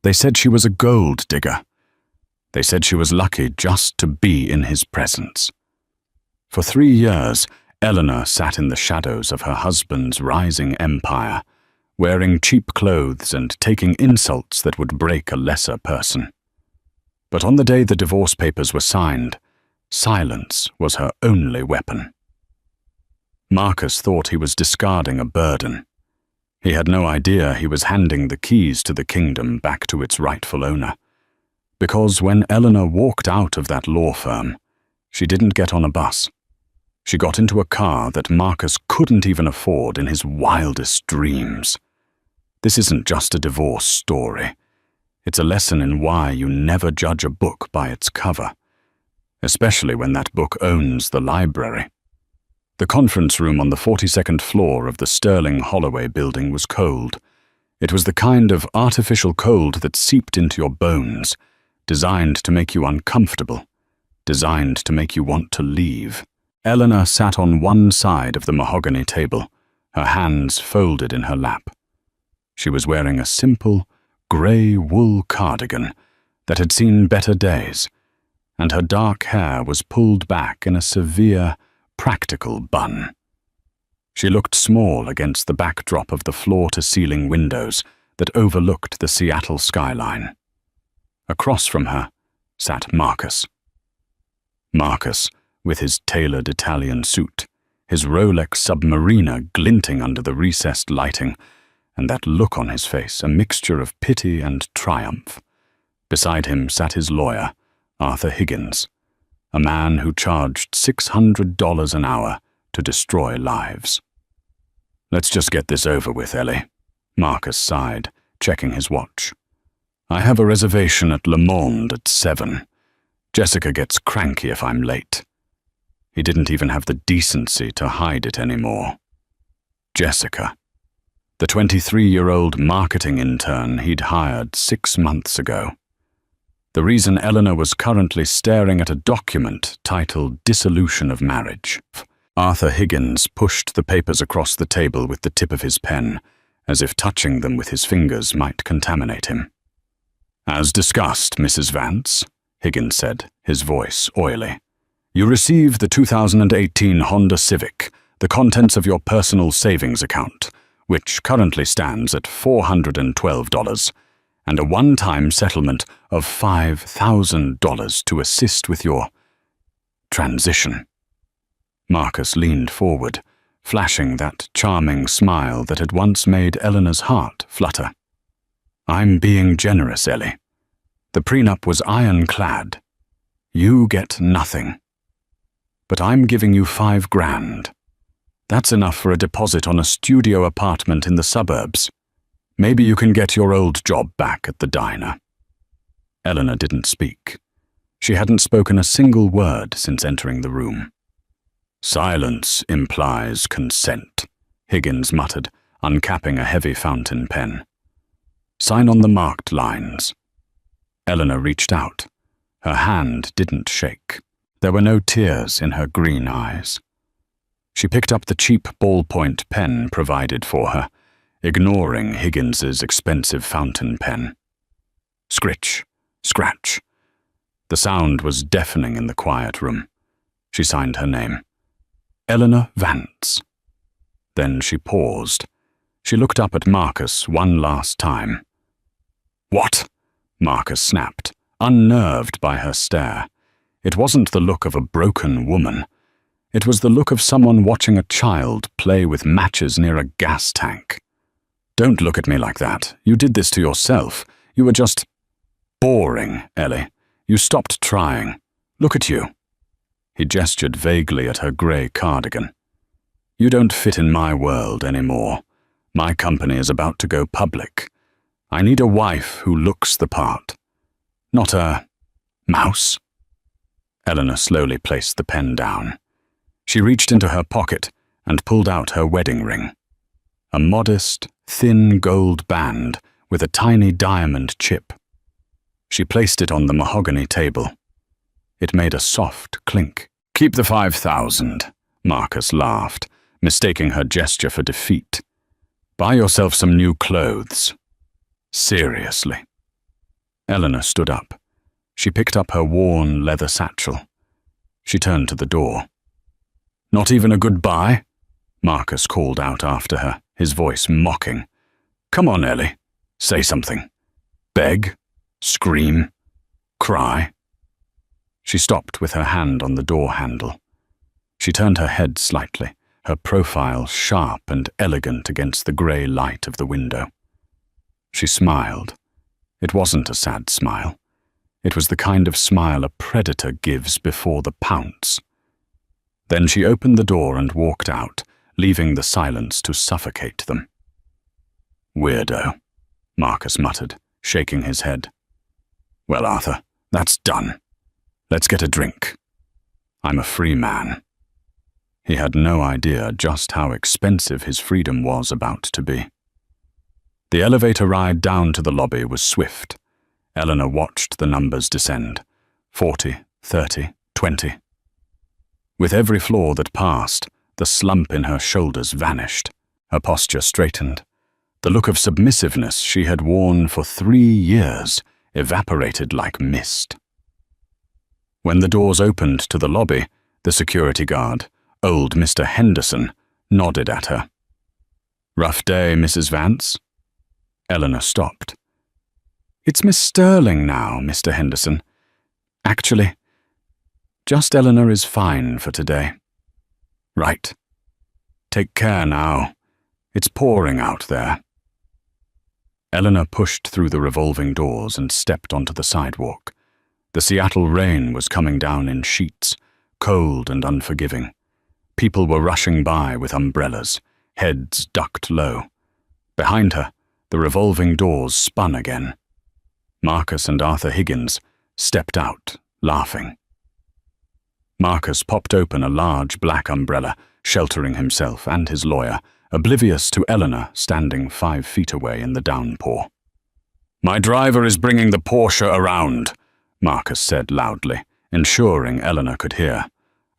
They said she was a gold digger. They said she was lucky just to be in his presence. For 3 years, Eleanor sat in the shadows of her husband's rising empire, wearing cheap clothes and taking insults that would break a lesser person. But on the day the divorce papers were signed, silence was her only weapon. Marcus thought he was discarding a burden. He had no idea he was handing the keys to the kingdom back to its rightful owner. Because when Eleanor walked out of that law firm, she didn't get on a bus. She got into a car that Marcus couldn't even afford in his wildest dreams. This isn't just a divorce story. It's a lesson in why you never judge a book by its cover, especially when that book owns the library. The conference room on the 42nd floor of the Sterling Holloway building was cold. It was the kind of artificial cold that seeped into your bones, designed to make you uncomfortable, designed to make you want to leave. Eleanor sat on one side of the mahogany table, her hands folded in her lap. She was wearing a simple, grey wool cardigan that had seen better days, and her dark hair was pulled back in a severe, practical bun. She looked small against the backdrop of the floor-to-ceiling windows that overlooked the Seattle skyline. Across from her sat Marcus. Marcus, with his tailored Italian suit, his Rolex Submariner glinting under the recessed lighting, and that look on his face, a mixture of pity and triumph. Beside him sat his lawyer, Arthur Higgins, a man who charged $600 an hour to destroy lives. "Let's just get this over with, Ellie," Marcus sighed, checking his watch. "I have a reservation at Le Monde at 7. Jessica gets cranky if I'm late." He didn't even have the decency to hide it anymore. Jessica, the 23-year-old marketing intern he'd hired 6 months ago. The reason Eleanor was currently staring at a document titled Dissolution of Marriage. Arthur Higgins pushed the papers across the table with the tip of his pen, as if touching them with his fingers might contaminate him. "As discussed, Mrs. Vance," Higgins said, his voice oily. "You receive the 2018 Honda Civic, the contents of your personal savings account, which currently stands at $412, and a one-time settlement of $5,000 to assist with your transition." Marcus leaned forward, flashing that charming smile that had once made Eleanor's heart flutter. "I'm being generous, Ellie. The prenup was ironclad. You get nothing. But I'm giving you $5,000. That's enough for a deposit on a studio apartment in the suburbs. Maybe you can get your old job back at the diner." Eleanor didn't speak. She hadn't spoken a single word since entering the room. "Silence implies consent," Higgins muttered, uncapping a heavy fountain pen. "Sign on the marked lines." Eleanor reached out. Her hand didn't shake. There were no tears in her green eyes. She picked up the cheap ballpoint pen provided for her, ignoring Higgins's expensive fountain pen. Scritch, scratch. The sound was deafening in the quiet room. She signed her name. Eleanor Vance. Then she paused. She looked up at Marcus one last time. "What?" Marcus snapped, unnerved by her stare. It wasn't the look of a broken woman. It was the look of someone watching a child play with matches near a gas tank. "Don't look at me like that. You did this to yourself. You were just boring, Ellie. You stopped trying. Look at you." He gestured vaguely at her grey cardigan. "You don't fit in my world anymore. My company is about to go public. I need a wife who looks the part. Not a mouse." Eleanor slowly placed the pen down. She reached into her pocket and pulled out her wedding ring. A modest, thin gold band with a tiny diamond chip. She placed it on the mahogany table. It made a soft clink. "Keep the 5,000, Marcus laughed, mistaking her gesture for defeat. "Buy yourself some new clothes." "Seriously." Eleanor stood up. She picked up her worn leather satchel. She turned to the door. "Not even a goodbye?" Marcus called out after her, his voice mocking. "Come on, Ellie. Say something. Beg? Scream? Cry?" She stopped with her hand on the door handle. She turned her head slightly, her profile sharp and elegant against the grey light of the window. She smiled. It wasn't a sad smile. It was the kind of smile a predator gives before the pounce. Then she opened the door and walked out, leaving the silence to suffocate them. "Weirdo," Marcus muttered, shaking his head. "Well, Arthur, that's done. Let's get a drink. I'm a free man." He had no idea just how expensive his freedom was about to be. The elevator ride down to the lobby was swift. Eleanor watched the numbers descend. 40, 30, 20. With every floor that passed, the slump in her shoulders vanished. Her posture straightened. The look of submissiveness she had worn for 3 years evaporated like mist. When the doors opened to the lobby, the security guard, old Mr. Henderson, nodded at her. "Rough day, Mrs. Vance?" Eleanor stopped. "It's Miss Sterling now, Mr. Henderson. Actually, just Eleanor is fine for today." "Right. Take care now. It's pouring out there." Eleanor pushed through the revolving doors and stepped onto the sidewalk. The Seattle rain was coming down in sheets, cold and unforgiving. People were rushing by with umbrellas, heads ducked low. Behind her, the revolving doors spun again. Marcus and Arthur Higgins stepped out, laughing. Marcus popped open a large black umbrella, sheltering himself and his lawyer, oblivious to Eleanor standing 5 feet away in the downpour. "My driver is bringing the Porsche around," Marcus said loudly, ensuring Eleanor could hear.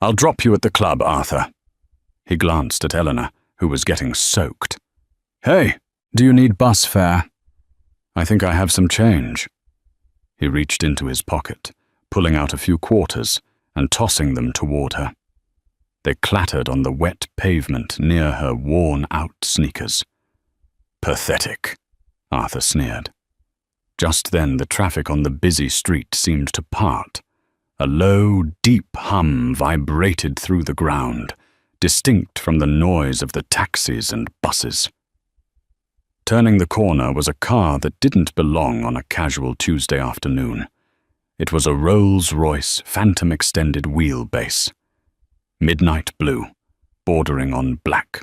"I'll drop you at the club, Arthur." He glanced at Eleanor, who was getting soaked. "Hey, do you need bus fare?" "I think I have some change." He reached into his pocket, pulling out a few quarters and tossing them toward her. They clattered on the wet pavement near her worn-out sneakers. "Pathetic," Arthur sneered. Just then the traffic on the busy street seemed to part. A low, deep hum vibrated through the ground, distinct from the noise of the taxis and buses. Turning the corner was a car that didn't belong on a casual Tuesday afternoon. It was a Rolls-Royce Phantom extended wheelbase. Midnight blue, bordering on black.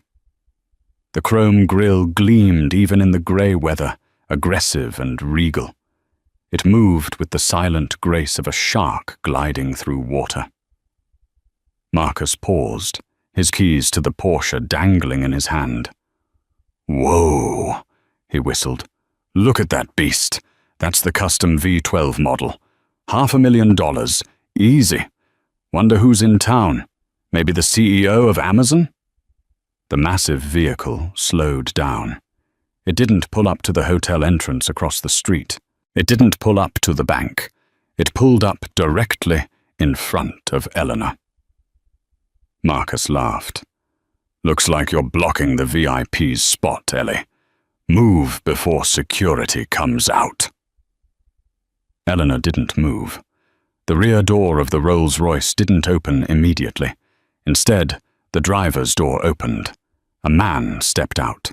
The chrome grille gleamed even in the grey weather, aggressive and regal. It moved with the silent grace of a shark gliding through water. Marcus paused, his keys to the Porsche dangling in his hand. "Whoa," he whistled. "Look at that beast. That's the custom V12 model. $500,000. Easy. Wonder who's in town. Maybe the CEO of Amazon?" The massive vehicle slowed down. It didn't pull up to the hotel entrance across the street. It didn't pull up to the bank. It pulled up directly in front of Eleanor. Marcus laughed. "Looks like you're blocking the VIP's spot, Ellie. Move before security comes out." Eleanor didn't move. The rear door of the Rolls-Royce didn't open immediately. Instead, the driver's door opened. A man stepped out.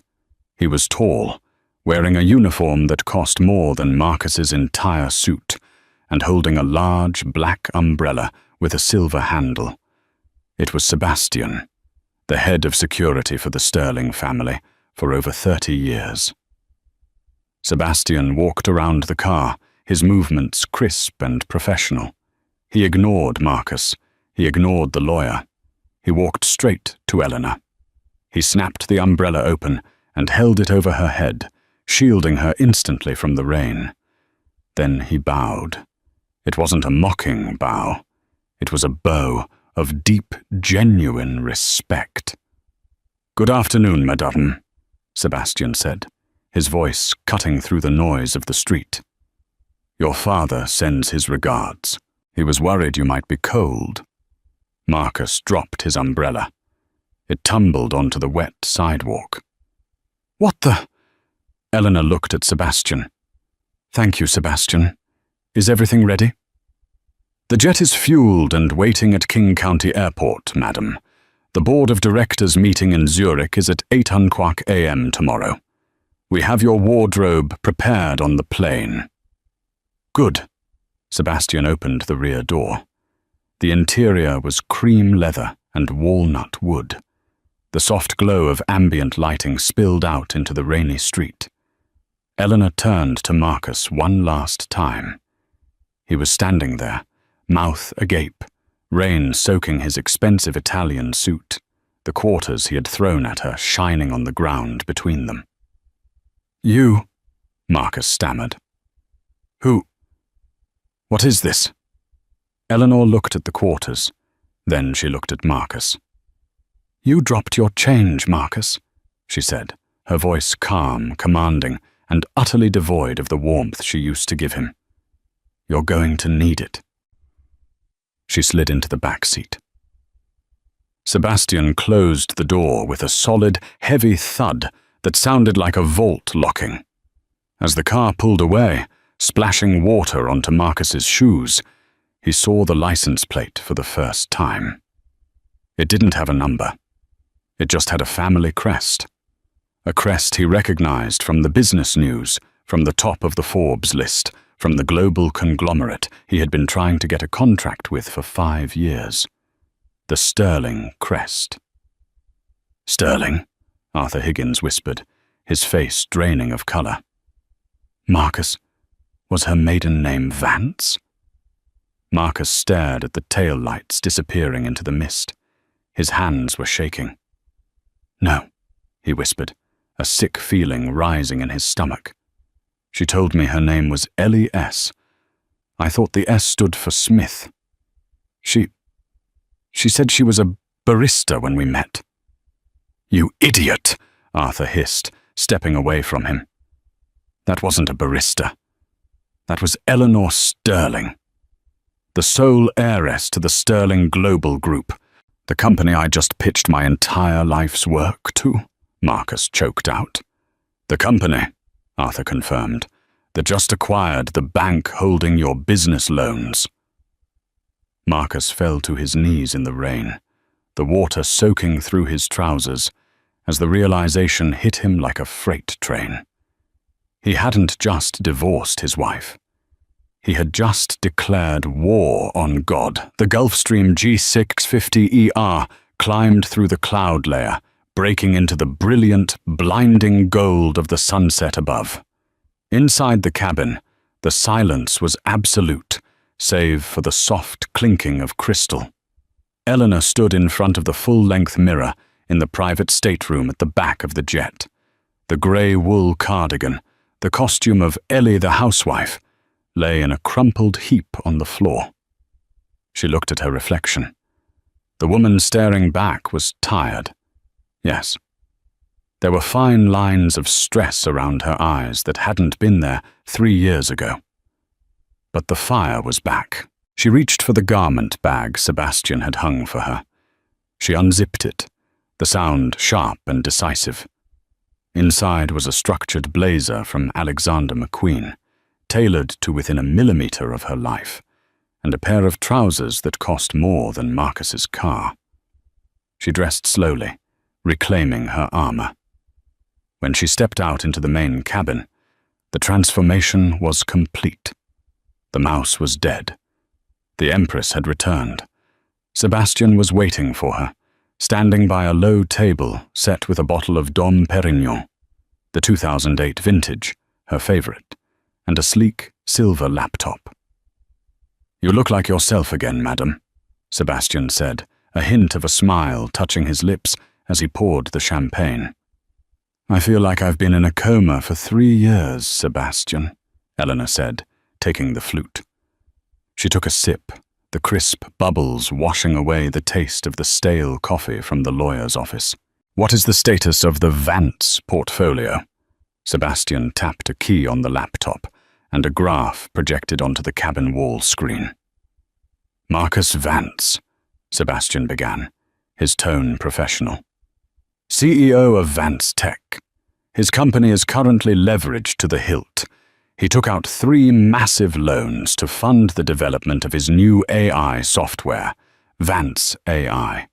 He was tall, wearing a uniform that cost more than Marcus's entire suit, and holding a large black umbrella with a silver handle. It was Sebastian, the head of security for the Sterling family for over 30 years. Sebastian walked around the car, his movements crisp and professional. He ignored Marcus. He ignored the lawyer. He walked straight to Eleanor. He snapped the umbrella open and held it over her head, shielding her instantly from the rain. Then he bowed. It wasn't a mocking bow. It was a bow of deep, genuine respect. "Good afternoon, madame," Sebastian said, his voice cutting through the noise of the street. Your father sends his regards. He was worried you might be cold. Marcus dropped his umbrella. It tumbled onto the wet sidewalk. What the? Eleanor looked at Sebastian. Thank you, Sebastian. Is everything ready? The jet is fueled and waiting at King County Airport, madam. The board of directors meeting in Zurich is at 8:00 a.m. tomorrow. We have your wardrobe prepared on the plane. Good. Sebastian opened the rear door. The interior was cream leather and walnut wood. The soft glow of ambient lighting spilled out into the rainy street. Eleanor turned to Marcus one last time. He was standing there, mouth agape, rain soaking his expensive Italian suit, the quarters he had thrown at her shining on the ground between them. You, Marcus stammered. Who? What is this? Eleanor looked at the quarters. Then she looked at Marcus. You dropped your change, Marcus, she said, her voice calm, commanding, and utterly devoid of the warmth she used to give him. You're going to need it. She slid into the back seat. Sebastian closed the door with a solid, heavy thud that sounded like a vault locking. As the car pulled away, splashing water onto Marcus's shoes, he saw the license plate for the first time. It didn't have a number. It just had a family crest. A crest he recognized from the business news, from the top of the Forbes list, from the global conglomerate he had been trying to get a contract with for 5 years. The Sterling crest. Sterling? Arthur Higgins whispered, his face draining of color. Marcus, was her maiden name Vance? Marcus stared at the tail lights disappearing into the mist. His hands were shaking. No, he whispered, a sick feeling rising in his stomach. She told me her name was Ellie S. I thought the S stood for Smith. She said she was a barista when we met. You idiot, Arthur hissed, stepping away from him. That wasn't a barista. That was Eleanor Sterling, the sole heiress to the Sterling Global Group, the company I just pitched my entire life's work to, Marcus choked out. The company, Arthur confirmed, that just acquired the bank holding your business loans. Marcus fell to his knees in the rain, the water soaking through his trousers, as the realization hit him like a freight train. He hadn't just divorced his wife. He had just declared war on God. The Gulfstream G650ER climbed through the cloud layer, breaking into the brilliant, blinding gold of the sunset above. Inside the cabin, the silence was absolute, save for the soft clinking of crystal. Eleanor stood in front of the full-length mirror in the private stateroom at the back of the jet. The grey wool cardigan, the costume of Ellie the housewife, lay in a crumpled heap on the floor. She looked at her reflection. The woman staring back was tired. Yes. There were fine lines of stress around her eyes that hadn't been there 3 years ago. But the fire was back. She reached for the garment bag Sebastian had hung for her. She unzipped it, the sound sharp and decisive. Inside was a structured blazer from Alexander McQueen, tailored to within a millimeter of her life, and a pair of trousers that cost more than Marcus's car. She dressed slowly, reclaiming her armor. When she stepped out into the main cabin, the transformation was complete. The mouse was dead. The Empress had returned. Sebastian was waiting for her, standing by a low table set with a bottle of Dom Perignon, the 2008 vintage, her favorite, and a sleek silver laptop. You look like yourself again, madam, Sebastian said, a hint of a smile touching his lips as he poured the champagne. I feel like I've been in a coma for 3 years, Sebastian, Eleanor said, taking the flute. She took a sip, the crisp bubbles washing away the taste of the stale coffee from the lawyer's office. What is the status of the Vance portfolio? Sebastian tapped a key on the laptop, and a graph projected onto the cabin wall screen. "Marcus Vance," Sebastian began, his tone professional. "CEO of Vance Tech. His company is currently leveraged to the hilt. He took out 3 massive loans to fund the development of his new AI software, Vance AI.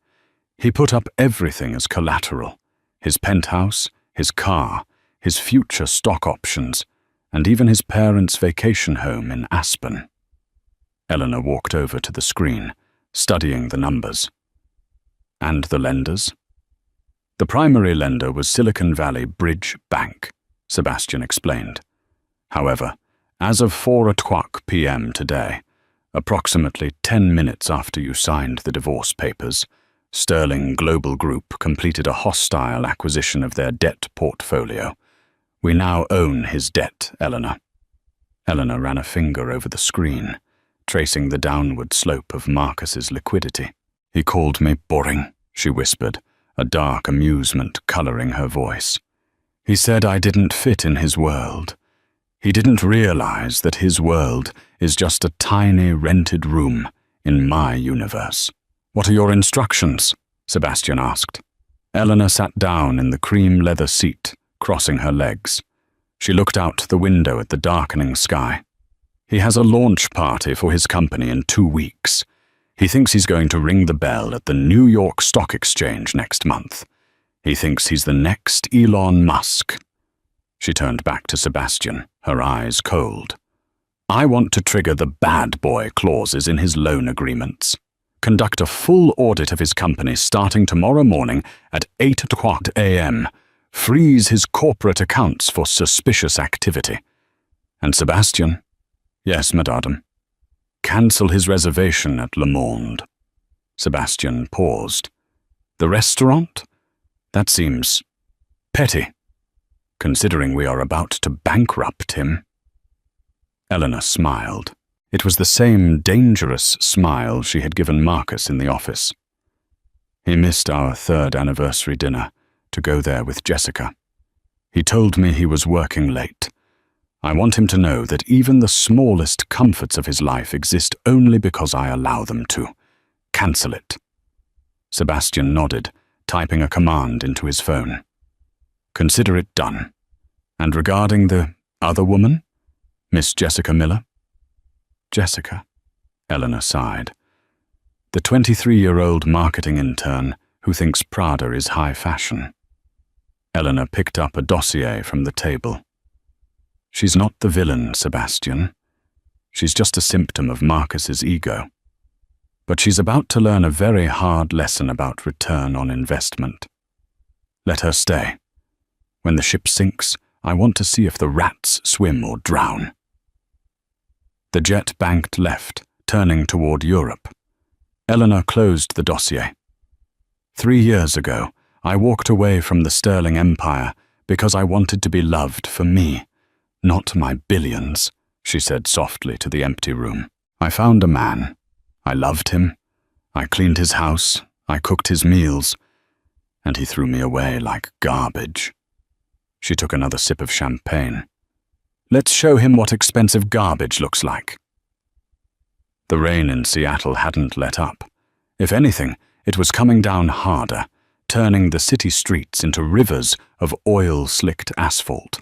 He put up everything as collateral: his penthouse, his car, his future stock options, and even his parents' vacation home in Aspen." Eleanor walked over to the screen, studying the numbers. "And the lenders?" "The primary lender was Silicon Valley Bridge Bank," Sebastian explained. "However, as of 4:00 p.m. today, approximately 10 minutes after you signed the divorce papers, Sterling Global Group completed a hostile acquisition of their debt portfolio. We now own his debt, Eleanor." Eleanor ran a finger over the screen, tracing the downward slope of Marcus's liquidity. "He called me boring," she whispered, a dark amusement coloring her voice. "He said I didn't fit in his world. He didn't realize that his world is just a tiny rented room in my universe." "What are your instructions?" Sebastian asked. Eleanor sat down in the cream leather seat, crossing her legs. She looked out the window at the darkening sky. "He has a launch party for his company in 2 weeks. He thinks he's going to ring the bell at the New York Stock Exchange next month. He thinks he's the next Elon Musk." She turned back to Sebastian, her eyes cold. "I want to trigger the bad boy clauses in his loan agreements. Conduct a full audit of his company starting tomorrow morning at 8:00 a.m. Freeze his corporate accounts for suspicious activity. And Sebastian—" "Yes, madame." "Cancel his reservation at Le Monde." Sebastian paused. "The restaurant? That seems petty, considering we are about to bankrupt him." Eleanor smiled. It was the same dangerous smile she had given Marcus in the office. "He missed our 3rd anniversary dinner to go there with Jessica. He told me he was working late. I want him to know that even the smallest comforts of his life exist only because I allow them to. Cancel it." Sebastian nodded, typing a command into his phone. "Consider it done. And regarding the other woman, Miss Jessica Miller?" "Jessica," Eleanor sighed. "The 23-year-old marketing intern who thinks Prada is high fashion." Eleanor picked up a dossier from the table. "She's not the villain, Sebastian. She's just a symptom of Marcus's ego. But she's about to learn a very hard lesson about return on investment. Let her stay. When the ship sinks, I want to see if the rats swim or drown." The jet banked left, turning toward Europe. Eleanor closed the dossier. 3 years ago, I walked away from the Sterling Empire because I wanted to be loved for me, not my billions, she said softly to the empty room. I found a man. I loved him. I cleaned his house. I cooked his meals. And he threw me away like garbage. She took another sip of champagne. Let's show him what expensive garbage looks like. The rain in Seattle hadn't let up. If anything, it was coming down harder, turning the city streets into rivers of oil-slicked asphalt.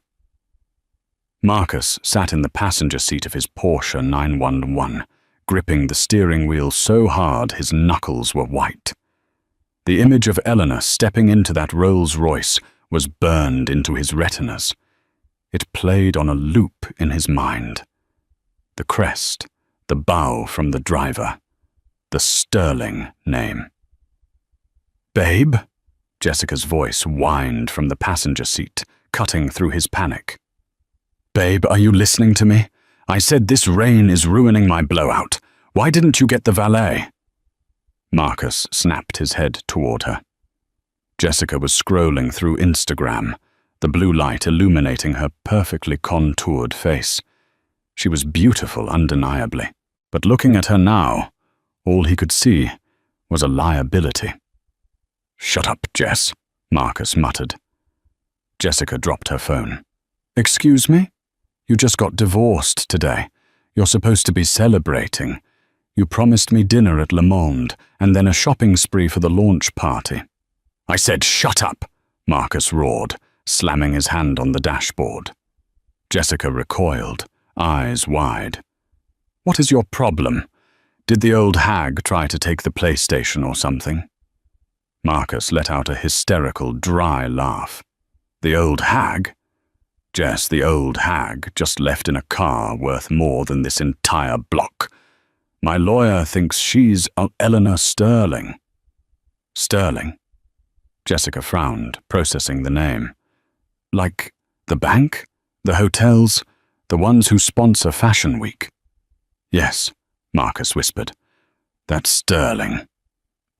Marcus sat in the passenger seat of his Porsche 911, gripping the steering wheel so hard his knuckles were white. The image of Eleanor stepping into that Rolls-Royce was burned into his retinas. It played on a loop in his mind. The crest, the bow from the driver, the Sterling name. "Babe?" Jessica's voice whined from the passenger seat, cutting through his panic. "Babe, are you listening to me? I said this rain is ruining my blowout. Why didn't you get the valet?" Marcus snapped his head toward her. Jessica was scrolling through Instagram, the blue light illuminating her perfectly contoured face. She was beautiful undeniably, but looking at her now, all he could see was a liability. "Shut up, Jess," Marcus muttered. Jessica dropped her phone. "Excuse me? You just got divorced today. You're supposed to be celebrating. You promised me dinner at Le Monde and then a shopping spree for the launch party." "I said shut up," Marcus roared, slamming his hand on the dashboard. Jessica recoiled, eyes wide. "What is your problem? Did the old hag try to take the PlayStation or something?" Marcus let out a hysterical, dry laugh. "The old hag?" "Jess, the old hag just left in a car worth more than this entire block. My lawyer thinks she's Eleanor Sterling." "Sterling?" Jessica frowned, processing the name. "Like the bank? The hotels? The ones who sponsor Fashion Week?" "Yes," Marcus whispered. "That's Sterling."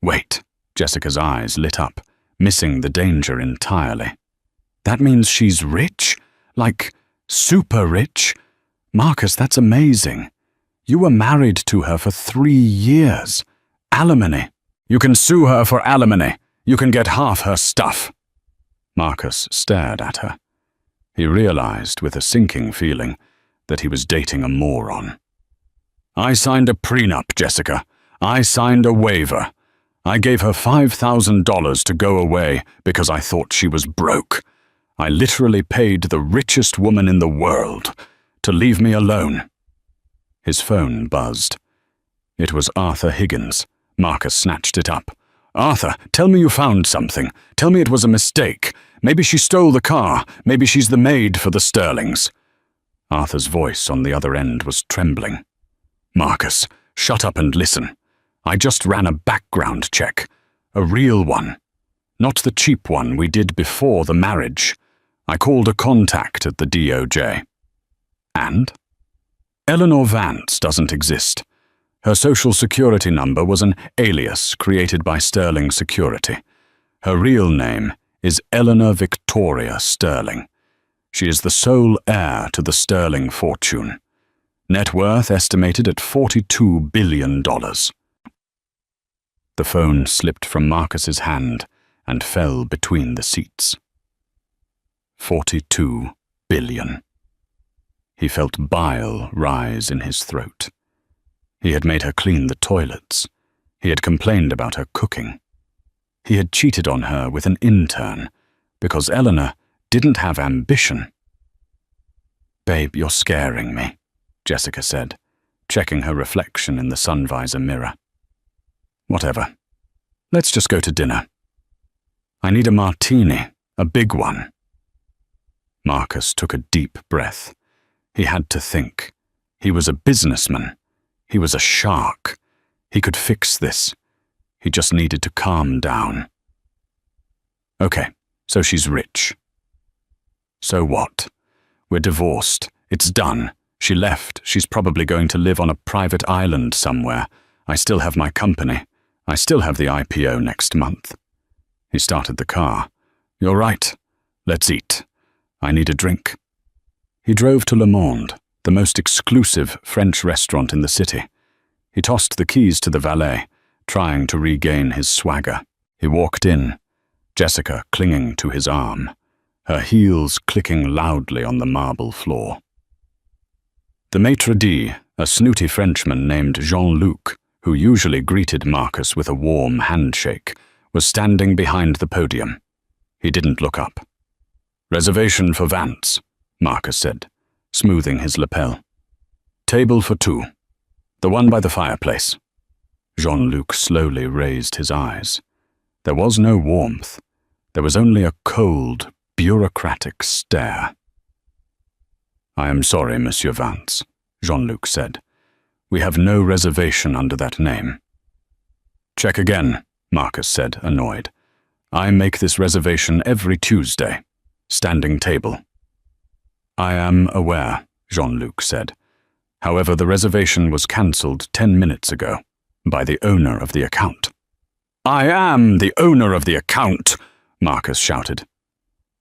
"Wait." Jessica's eyes lit up, missing the danger entirely. "That means she's rich? Like, super rich? Marcus, that's amazing. You were married to her for 3 years. Alimony. You can sue her for alimony. You can get half her stuff." Marcus stared at her. He realized, with a sinking feeling, that he was dating a moron. "I signed a prenup, Jessica. I signed a waiver. I gave her $5,000 to go away because I thought she was broke. I literally paid the richest woman in the world to leave me alone." His phone buzzed. It was Arthur Higgins. Marcus snatched it up. "Arthur, tell me you found something. Tell me it was a mistake. Maybe she stole the car. Maybe she's the maid for the Sterlings." Arthur's voice on the other end was trembling. "Marcus, shut up and listen. I just ran a background check. A real one. Not the cheap one we did before the marriage. I called a contact at the DOJ." "And?" "Eleanor Vance doesn't exist. Her social security number was an alias created by Sterling Security. Her real name is Eleanor Victoria Sterling. She is the sole heir to the Sterling fortune. Net worth estimated at $42 billion. The phone slipped from Marcus's hand and fell between the seats. 42 billion. He felt bile rise in his throat. He had made her clean the toilets. He had complained about her cooking. He had cheated on her with an intern because Eleanor didn't have ambition. "Babe, you're scaring me," Jessica said, checking her reflection in the sun visor mirror. "Whatever. Let's just go to dinner. I need a martini, a big one." Marcus took a deep breath. He had to think. He was a businessman. He was a shark. He could fix this. He just needed to calm down. "Okay, so she's rich." "So what? We're divorced. It's done. She left. She's probably going to live on a private island somewhere. I still have my company. I still have the IPO next month." He started the car. "You're right. Let's eat. I need a drink." He drove to Le Monde, the most exclusive French restaurant in the city. He tossed the keys to the valet, trying to regain his swagger. He walked in, Jessica clinging to his arm, her heels clicking loudly on the marble floor. The maitre d', a snooty Frenchman named Jean-Luc, who usually greeted Marcus with a warm handshake, was standing behind the podium. He didn't look up. "Reservation for Vance," Marcus said, smoothing his lapel. "Table for 2. The one by the fireplace." Jean-Luc slowly raised his eyes. There was no warmth. There was only a cold, bureaucratic stare. "I am sorry, Monsieur Vance," Jean-Luc said. "We have no reservation under that name." "Check again," Marcus said, annoyed. "I make this reservation every Tuesday. Standing table." "I am aware," Jean-Luc said. "However, the reservation was cancelled 10 minutes ago by the owner of the account." "I am the owner of the account," Marcus shouted.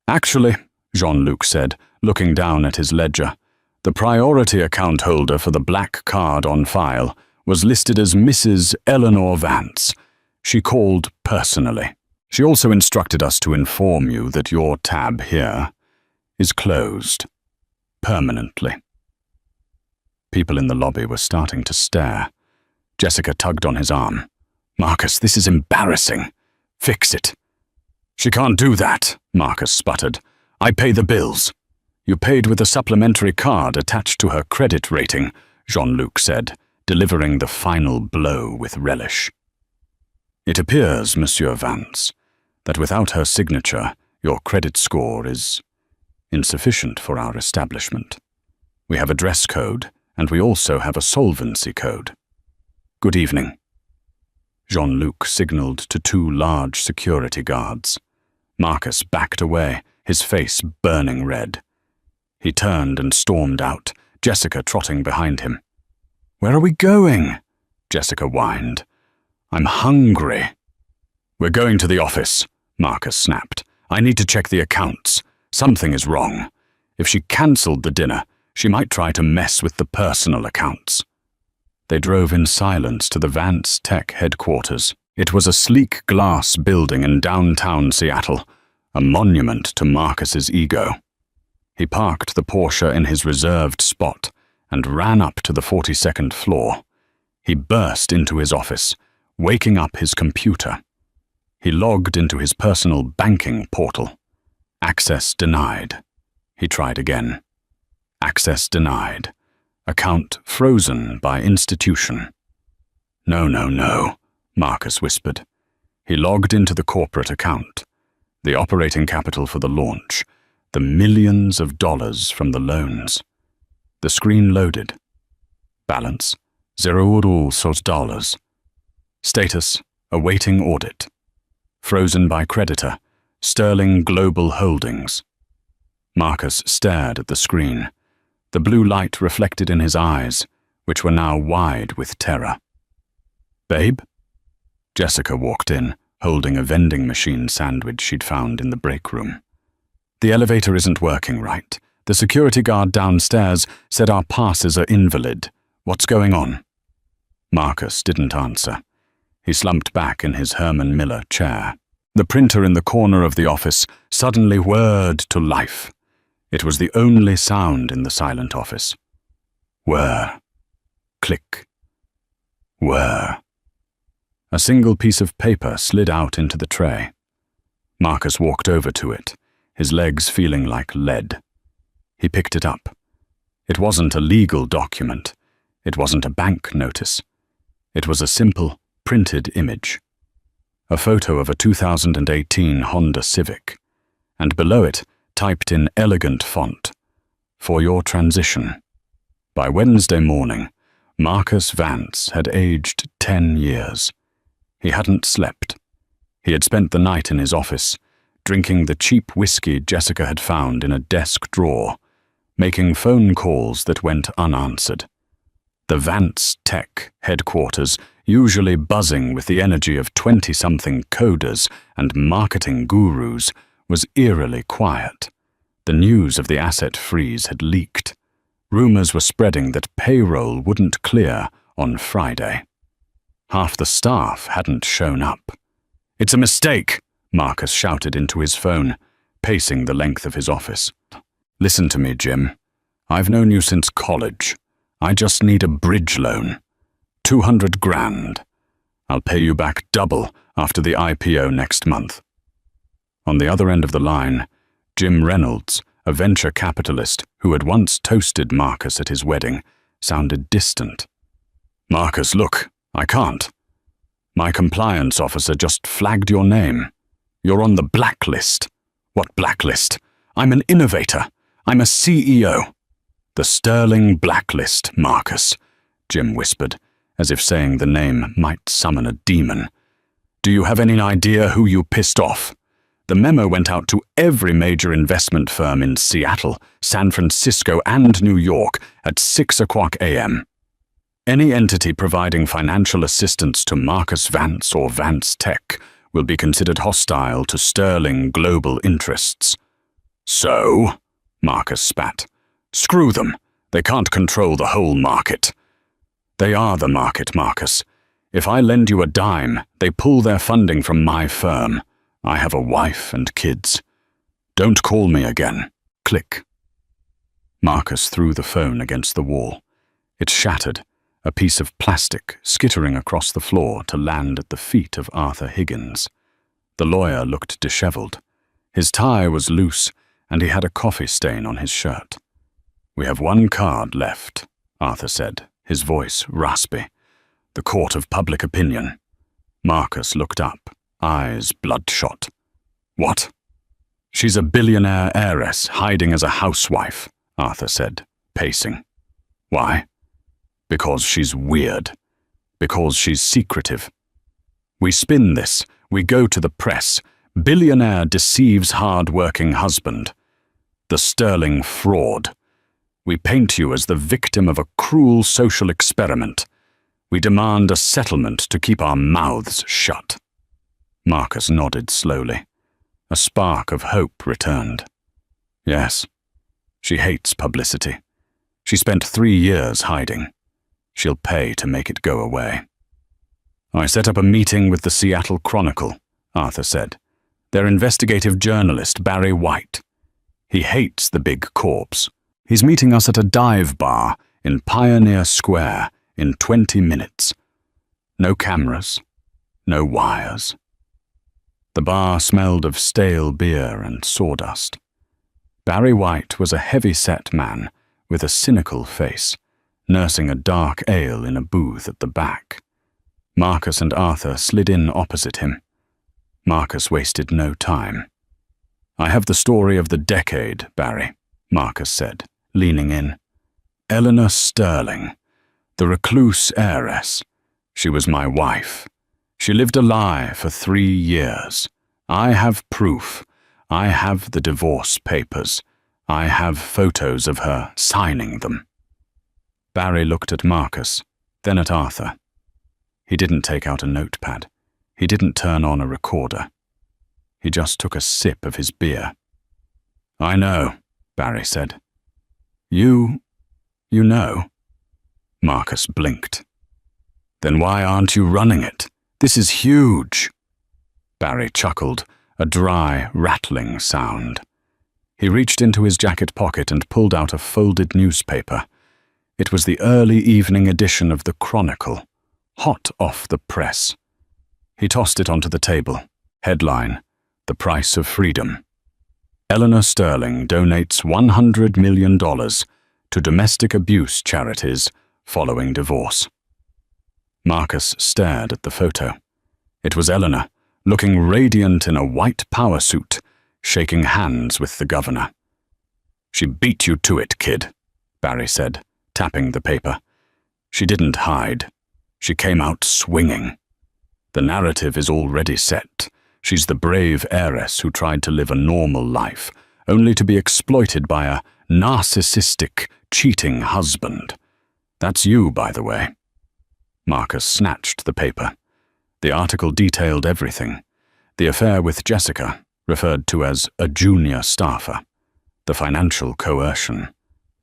"Actually," Jean-Luc said, looking down at his ledger, "the priority account holder for the black card on file was listed as Mrs. Eleanor Vance. She called personally. She also instructed us to inform you that your tab here is closed." permanently. People in the lobby were starting to stare. Jessica tugged on his arm. "Marcus, this is embarrassing. Fix it." "She can't do that," Marcus sputtered. "I pay the bills." "You paid with a supplementary card attached to her credit rating," Jean-Luc said, delivering the final blow with relish. "It appears, Monsieur Vance, that without her signature, your credit score is insufficient for our establishment. We have a dress code, and we also have a solvency code. Good evening." Jean-Luc signaled to two large security guards. Marcus backed away, his face burning red. He turned and stormed out, Jessica trotting behind him. "Where are we going?" Jessica whined. "I'm hungry." "We're going to the office," Marcus snapped. "I need to check the accounts. Something is wrong. If she cancelled the dinner, she might try to mess with the personal accounts." They drove in silence to the Vance Tech headquarters. It was a sleek glass building in downtown Seattle, a monument to Marcus's ego. He parked the Porsche in his reserved spot and ran up to the 42nd floor. He burst into his office, waking up his computer. He logged into his personal banking portal. Access denied. He tried again. Access denied. Account frozen by institution. "No, no, no," Marcus whispered. He logged into the corporate account. The operating capital for the launch. The millions of dollars from the loans. The screen loaded. Balance, $0. Status, awaiting audit. Frozen by creditor, Sterling Global Holdings. Marcus stared at the screen. The blue light reflected in his eyes, which were now wide with terror. "Babe?" Jessica walked in, holding a vending machine sandwich she'd found in the break room. "The elevator isn't working right. The security guard downstairs said our passes are invalid. What's going on?" Marcus didn't answer. He slumped back in his Herman Miller chair. The printer in the corner of the office suddenly whirred to life. It was the only sound in the silent office. Whir. Click. Whir. A single piece of paper slid out into the tray. Marcus walked over to it, his legs feeling like lead. He picked it up. It wasn't a legal document. It wasn't a bank notice. It was a simple, printed image. A photo of a 2018 Honda Civic, and below it, typed in elegant font, "For your transition." By Wednesday morning, Marcus Vance had aged 10 years. He hadn't slept. He had spent the night in his office, drinking the cheap whiskey Jessica had found in a desk drawer, making phone calls that went unanswered. The Vance Tech headquarters, usually buzzing with the energy of 20-something coders and marketing gurus, was eerily quiet. The news of the asset freeze had leaked. Rumors were spreading that payroll wouldn't clear on Friday. Half the staff hadn't shown up. "It's a mistake," Marcus shouted into his phone, pacing the length of his office. "Listen to me, Jim. I've known you since college. I just need a bridge loan. 200 grand. I'll pay you back double after the IPO next month." On the other end of the line, Jim Reynolds, a venture capitalist who had once toasted Marcus at his wedding, sounded distant. "Marcus, look, I can't. My compliance officer just flagged your name. You're on the blacklist." "What blacklist? I'm an innovator. I'm a CEO." "The Sterling blacklist, Marcus," Jim whispered, as if saying the name might summon a demon. "Do you have any idea who you pissed off? The memo went out to every major investment firm in Seattle, San Francisco, and New York at 6:00 a.m. Any entity providing financial assistance to Marcus Vance or Vance Tech will be considered hostile to Sterling global interests." "So?" Marcus spat. "Screw them. They can't control the whole market." "They are the market, Marcus. If I lend you a dime, they pull their funding from my firm. I have a wife and kids. Don't call me again." Click. Marcus threw the phone against the wall. It shattered, a piece of plastic skittering across the floor to land at the feet of Arthur Higgins. The lawyer looked disheveled. His tie was loose, and he had a coffee stain on his shirt. "We have one card left," Arthur said, his voice raspy. "The court of public opinion." Marcus looked up, eyes bloodshot. "What?" "She's a billionaire heiress hiding as a housewife," Arthur said, pacing. "Why?" "Because she's weird. Because she's secretive. We spin this. We go to the press. Billionaire deceives hard-working husband. The sterling fraud. We paint you as the victim of a cruel social experiment. We demand a settlement to keep our mouths shut." Marcus nodded slowly. A spark of hope returned. "Yes. She hates publicity. She spent 3 years hiding. She'll pay to make it go away." "I set up a meeting with the Seattle Chronicle," Arthur said. "Their investigative journalist, Barry White. He hates the big corps. He's meeting us at a dive bar in Pioneer Square in 20 minutes. No cameras, no wires." The bar smelled of stale beer and sawdust. Barry White was a heavy-set man with a cynical face, nursing a dark ale in a booth at the back. Marcus and Arthur slid in opposite him. Marcus wasted no time. "I have the story of the decade, Barry," Marcus said, leaning in. "Eleanor Sterling, the recluse heiress. She was my wife. She lived a lie for 3 years. I have proof. I have the divorce papers. I have photos of her signing them." Barry looked at Marcus, then at Arthur. He didn't take out a notepad. He didn't turn on a recorder. He just took a sip of his beer. "I know," Barry said. You know?" Marcus blinked. "Then why aren't you running it? This is huge." Barry chuckled, a dry, rattling sound. He reached into his jacket pocket and pulled out a folded newspaper. It was the early evening edition of the Chronicle, hot off the press. He tossed it onto the table. Headline: "The Price of Freedom. Eleanor Sterling donates $100 million to domestic abuse charities following divorce." Marcus stared at the photo. It was Eleanor, looking radiant in a white power suit, shaking hands with the governor. "She beat you to it, kid," Barry said, tapping the paper. "She didn't hide. She came out swinging. The narrative is already set. She's the brave heiress who tried to live a normal life, only to be exploited by a narcissistic, cheating husband. That's you, by the way." Marcus snatched the paper. The article detailed everything. The affair with Jessica, referred to as a junior staffer. The financial coercion.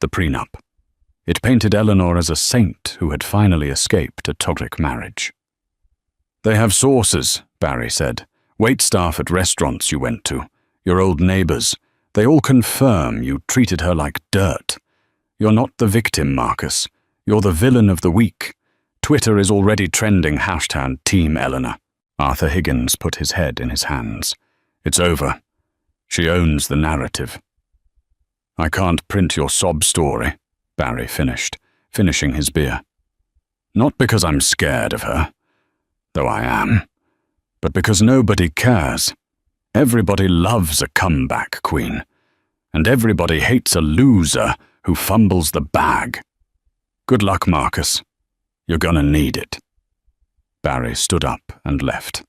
The prenup. It painted Eleanor as a saint who had finally escaped a toxic marriage. "They have sources," Barry said. "Waitstaff at restaurants you went to. Your old neighbors. They all confirm you treated her like dirt. You're not the victim, Marcus. You're the villain of the week. Twitter is already trending #TeamEleanor. Arthur Higgins put his head in his hands. "It's over. She owns the narrative." "I can't print your sob story," Barry finished, finishing his beer. "Not because I'm scared of her, though I am, but because nobody cares. Everybody loves a comeback queen, and everybody hates a loser who fumbles the bag. Good luck, Marcus. You're gonna need it." Barry stood up and left.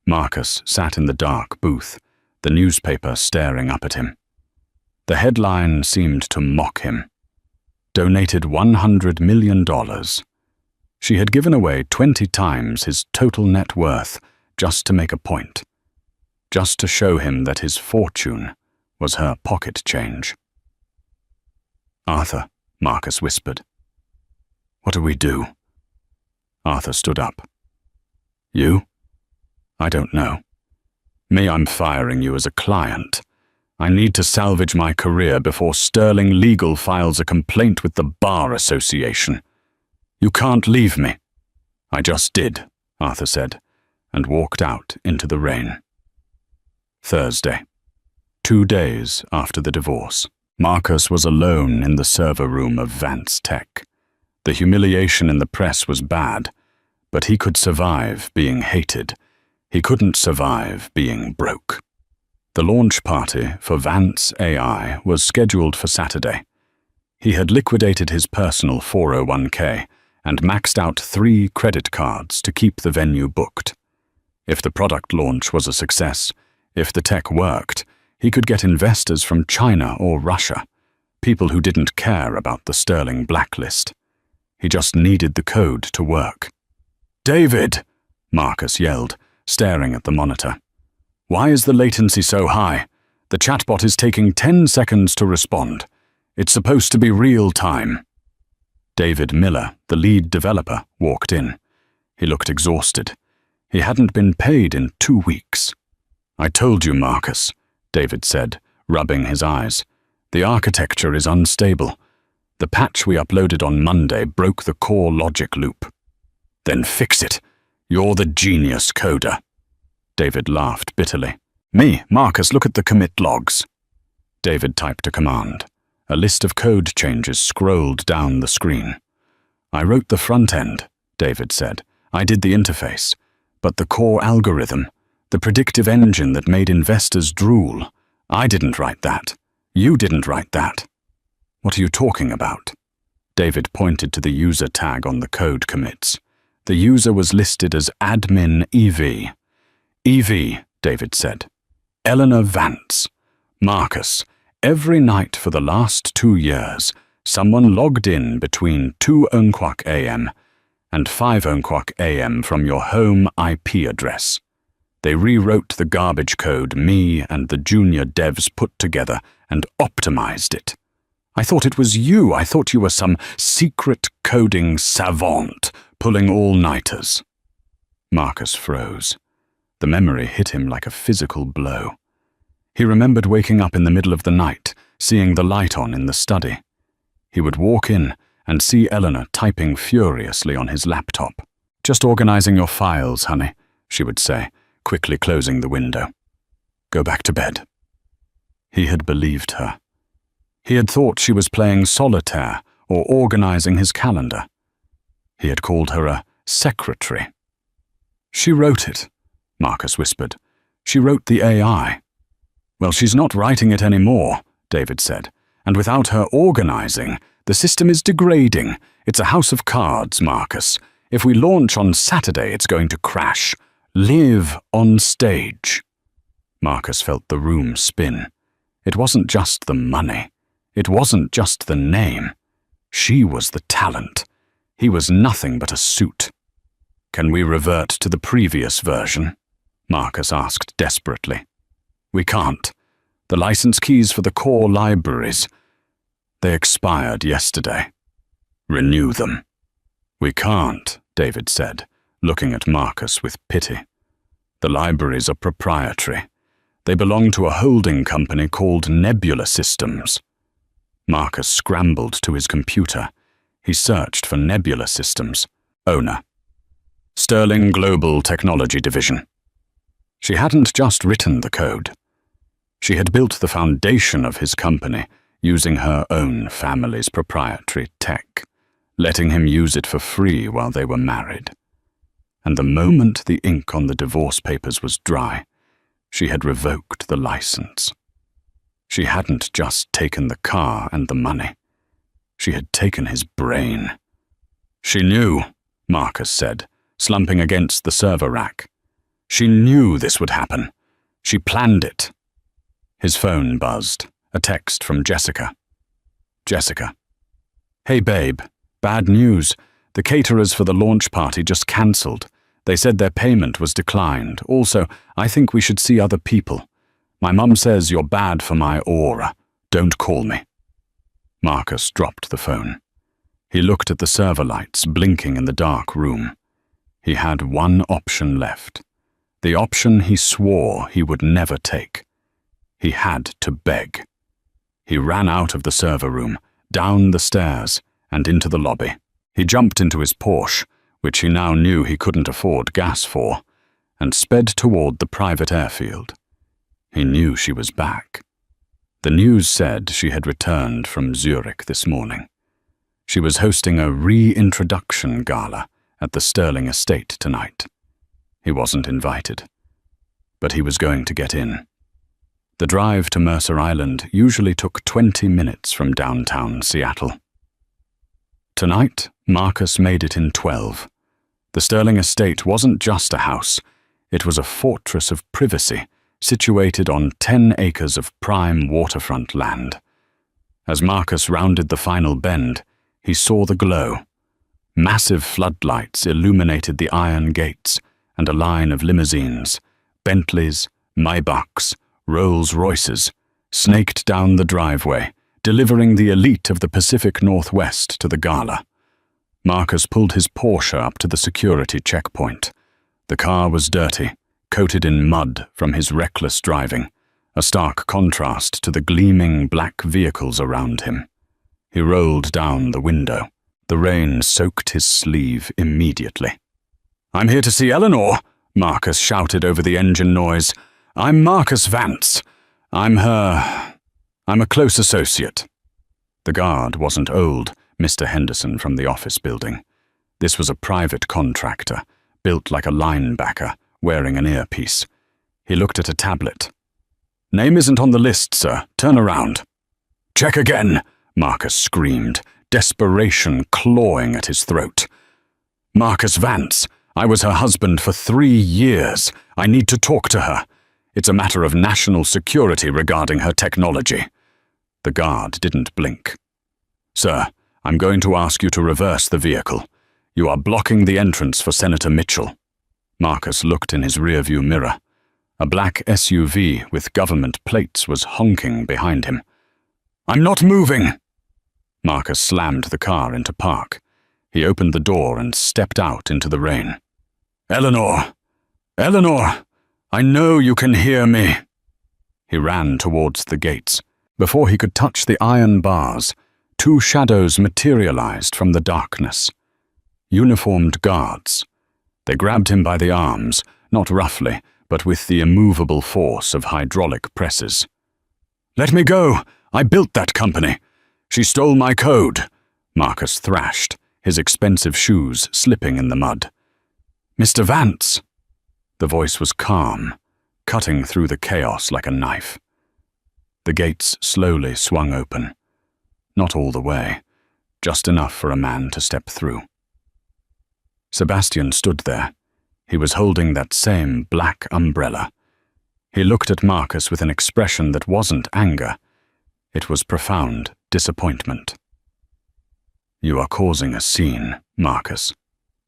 Marcus sat in the dark booth, the newspaper staring up at him. The headline seemed to mock him. Donated $100 million. She had given away 20 times his total net worth just to make a point. Just to show him that his fortune was her pocket change. "Arthur," Marcus whispered. "What do we do?" Arthur stood up. "You? I don't know. Me, I'm firing you as a client. I need to salvage my career before Sterling Legal files a complaint with the Bar Association. You can't leave me." "I just did," Arthur said, and walked out into the rain. Thursday, 2 days after the divorce. Marcus was alone in the server room of Vance Tech. The humiliation in the press was bad, but he could survive being hated. He couldn't survive being broke. The launch party for Vance AI was scheduled for Saturday. He had liquidated his personal 401k and maxed out 3 credit cards to keep the venue booked. If the product launch was a success, if the tech worked, he could get investors from China or Russia, people who didn't care about the Sterling blacklist. He just needed the code to work. "David!" Marcus yelled, staring at the monitor. "Why is the latency so high? The chatbot is taking 10 seconds to respond. It's supposed to be real time." David Miller, the lead developer, walked in. He looked exhausted. He hadn't been paid in 2 weeks. "I told you, Marcus," David said, rubbing his eyes. "The architecture is unstable. The patch we uploaded on Monday broke the core logic loop." "Then fix it. You're the genius coder." David laughed bitterly. "Me, Marcus, look at the commit logs." David typed a command. A list of code changes scrolled down the screen. "I wrote the front end," David said. "I did the interface. But the core algorithm, the predictive engine that made investors drool, I didn't write that. You didn't write that." "What are you talking about?" David pointed to the user tag on the code commits. The user was listed as admin EV. "EV," David said. "Eleanor Vance. Marcus, every night for the last 2 years, someone logged in between 2:00 a.m. and 5:00 a.m. from your home IP address. They rewrote the garbage code me and the junior devs put together and optimized it. I thought it was you. I thought you were some secret coding savant pulling all-nighters." Marcus froze. The memory hit him like a physical blow. He remembered waking up in the middle of the night, seeing the light on in the study. He would walk in and see Eleanor typing furiously on his laptop. "Just organizing your files, honey," she would say, quickly closing the window. "Go back to bed." He had believed her. He had thought she was playing solitaire or organizing his calendar. He had called her a secretary. "She wrote it," Marcus whispered. "She wrote the AI." "Well, she's not writing it anymore," David said. "And without her organizing, the system is degrading. It's a house of cards, Marcus. If we launch on Saturday, it's going to crash. Live on stage." Marcus felt the room spin. It wasn't just the money. It wasn't just the name. She was the talent. He was nothing but a suit. "Can we revert to the previous version?" Marcus asked desperately. "We can't. The license keys for the core libraries, they expired yesterday. Renew them." "We can't," David said, looking at Marcus with pity. "The libraries are proprietary. They belong to a holding company called Nebula Systems." Marcus scrambled to his computer. He searched for Nebula Systems. Owner: Sterling Global Technology Division. She hadn't just written the code. She had built the foundation of his company using her own family's proprietary tech, letting him use it for free while they were married. And the moment the ink on the divorce papers was dry, she had revoked the license. She hadn't just taken the car and the money. She had taken his brain. "She knew," Marcus said, slumping against the server rack. "She knew this would happen. She planned it." His phone buzzed, a text from Jessica. Jessica: "Hey babe, bad news. The caterers for the launch party just cancelled. They said their payment was declined. Also, I think we should see other people. My mum says you're bad for my aura. Don't call me." Marcus dropped the phone. He looked at the server lights blinking in the dark room. He had one option left. The option he swore he would never take. He had to beg. He ran out of the server room, down the stairs, and into the lobby. He jumped into his Porsche, which he now knew he couldn't afford gas for, and sped toward the private airfield. He knew she was back. The news said she had returned from Zurich this morning. She was hosting a reintroduction gala at the Sterling estate tonight. He wasn't invited, but he was going to get in. The drive to Mercer Island usually took 20 minutes from downtown Seattle. Tonight, Marcus made it in 12. The Sterling estate wasn't just a house. It was a fortress of privacy, situated on 10 acres of prime waterfront land. As Marcus rounded the final bend, he saw the glow. Massive floodlights illuminated the iron gates, and a line of limousines, Bentleys, Maybachs, Rolls-Royces, snaked down the driveway, delivering the elite of the Pacific Northwest to the gala. Marcus pulled his Porsche up to the security checkpoint. The car was dirty, coated in mud from his reckless driving, a stark contrast to the gleaming black vehicles around him. He rolled down the window. The rain soaked his sleeve immediately. "I'm here to see Eleanor," Marcus shouted over the engine noise. "I'm Marcus Vance. I'm a close associate." The guard wasn't old, Mr. Henderson from the office building. This was a private contractor, built like a linebacker, wearing an earpiece. He looked at a tablet. "Name isn't on the list, sir. Turn around." "Check again," Marcus screamed, desperation clawing at his throat. "Marcus Vance. I was her husband for 3 years. I need to talk to her. It's a matter of national security regarding her technology." The guard didn't blink. "Sir, I'm going to ask you to reverse the vehicle. You are blocking the entrance for Senator Mitchell." Marcus looked in his rearview mirror. A black SUV with government plates was honking behind him. "I'm not moving!" Marcus slammed the car into park. He opened the door and stepped out into the rain. "Eleanor! Eleanor! I know you can hear me!" He ran towards the gates. Before he could touch the iron bars, 2 shadows materialized from the darkness. Uniformed guards. They grabbed him by the arms, not roughly, but with the immovable force of hydraulic presses. "Let me go! I built that company! She stole my code!" Marcus thrashed, his expensive shoes slipping in the mud. "Mr. Vance!" The voice was calm, cutting through the chaos like a knife. The gates slowly swung open. Not all the way, just enough for a man to step through. Sebastian stood there. He was holding that same black umbrella. He looked at Marcus with an expression that wasn't anger. It was profound disappointment. "You are causing a scene, Marcus,"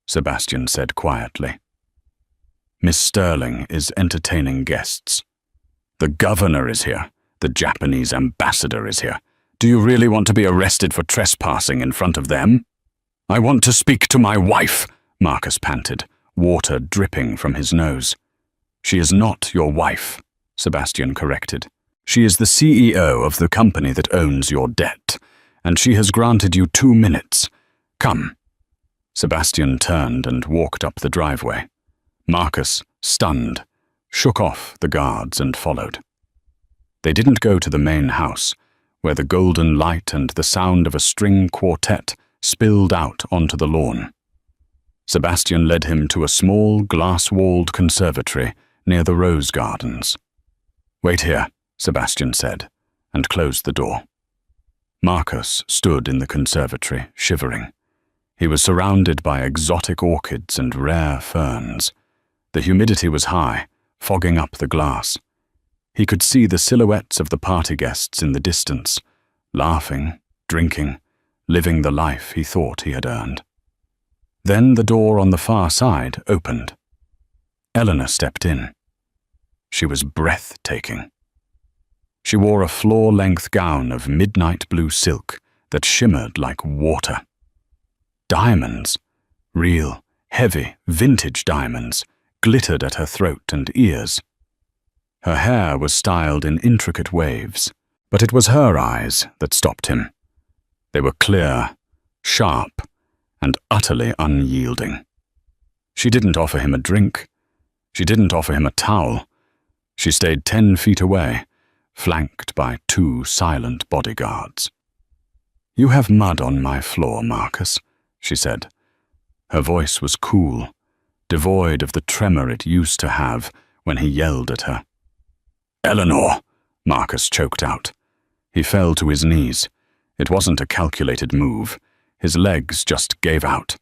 Sebastian said quietly. "Miss Sterling is entertaining guests. The governor is here. The Japanese ambassador is here. Do you really want to be arrested for trespassing in front of them?" "I want to speak to my wife," Marcus panted, water dripping from his nose. "She is not your wife," Sebastian corrected. "She is the CEO of the company that owns your debt, and she has granted you 2 minutes. Come." Sebastian turned and walked up the driveway. Marcus, stunned, shook off the guards and followed. They didn't go to the main house, where the golden light and the sound of a string quartet spilled out onto the lawn. Sebastian led him to a small, glass-walled conservatory near the rose gardens. "Wait here," Sebastian said, and closed the door. Marcus stood in the conservatory, shivering. He was surrounded by exotic orchids and rare ferns. The humidity was high, fogging up the glass. He could see the silhouettes of the party guests in the distance, laughing, drinking, living the life he thought he had earned. Then the door on the far side opened. Eleanor stepped in. She was breathtaking. She wore a floor-length gown of midnight blue silk that shimmered like water. Diamonds, real, heavy, vintage diamonds, glittered at her throat and ears. Her hair was styled in intricate waves, but it was her eyes that stopped him. They were clear, sharp, and utterly unyielding. She didn't offer him a drink. She didn't offer him a towel. She stayed 10 feet away, flanked by 2 silent bodyguards. "You have mud on my floor, Marcus," she said. Her voice was cool, devoid of the tremor it used to have when he yelled at her. "Eleanor," Marcus choked out. He fell to his knees. It wasn't a calculated move. His legs just gave out.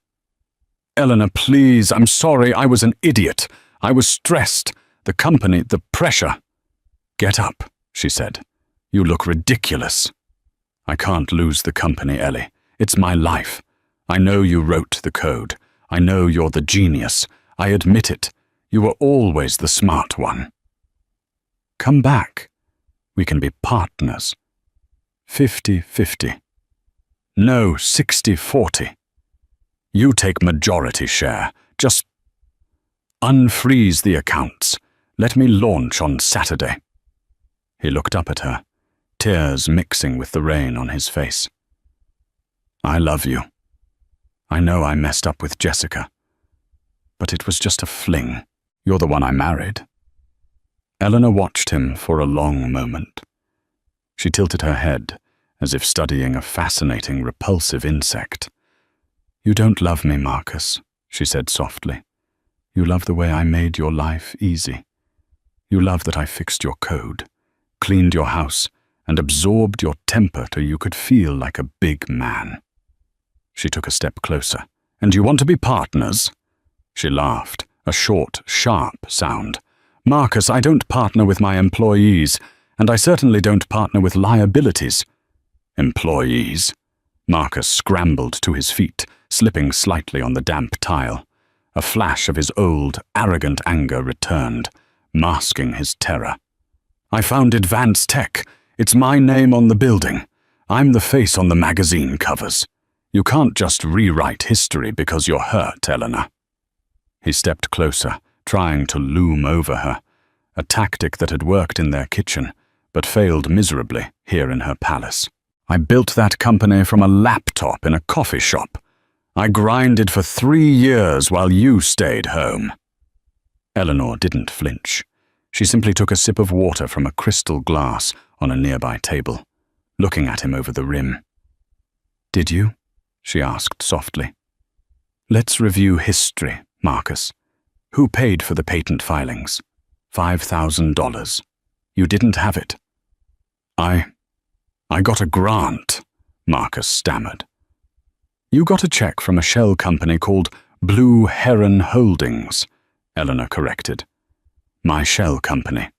"Eleanor, please, I'm sorry, I was an idiot. I was stressed. The company, the pressure." "Get up," she said. "You look ridiculous." "I can't lose the company, Ellie. It's my life. I know you wrote the code. I know you're the genius. I admit it. You were always the smart one. Come back. We can be partners. 50-50. No, 60-40. You take majority share. Just unfreeze the accounts. Let me launch on Saturday." He looked up at her, tears mixing with the rain on his face. "I love you. I know I messed up with Jessica. But it was just a fling. You're the one I married." Eleanor watched him for a long moment. She tilted her head, as if studying a fascinating, repulsive insect. "You don't love me, Marcus," she said softly. "You love the way I made your life easy. You love that I fixed your code, cleaned your house, and absorbed your temper till you could feel like a big man." She took a step closer. "And you want to be partners?" She laughed, a short, sharp sound. "Marcus, I don't partner with my employees, and I certainly don't partner with liabilities." "Employees?" Marcus scrambled to his feet, slipping slightly on the damp tile. A flash of his old, arrogant anger returned, masking his terror. "I founded Vance Tech. It's my name on the building. I'm the face on the magazine covers. You can't just rewrite history because you're hurt, Eleanor." He stepped closer, trying to loom over her, a tactic that had worked in their kitchen, but failed miserably here in her palace. "I built that company from a laptop in a coffee shop. I grinded for 3 years while you stayed home." Eleanor didn't flinch. She simply took a sip of water from a crystal glass on a nearby table, looking at him over the rim. "Did you?" she asked softly. "Let's review history, Marcus. Who paid for the patent filings? $5,000. You didn't have it." I got a grant," Marcus stammered. "You got a check from a shell company called Blue Heron Holdings," Eleanor corrected. "My shell company.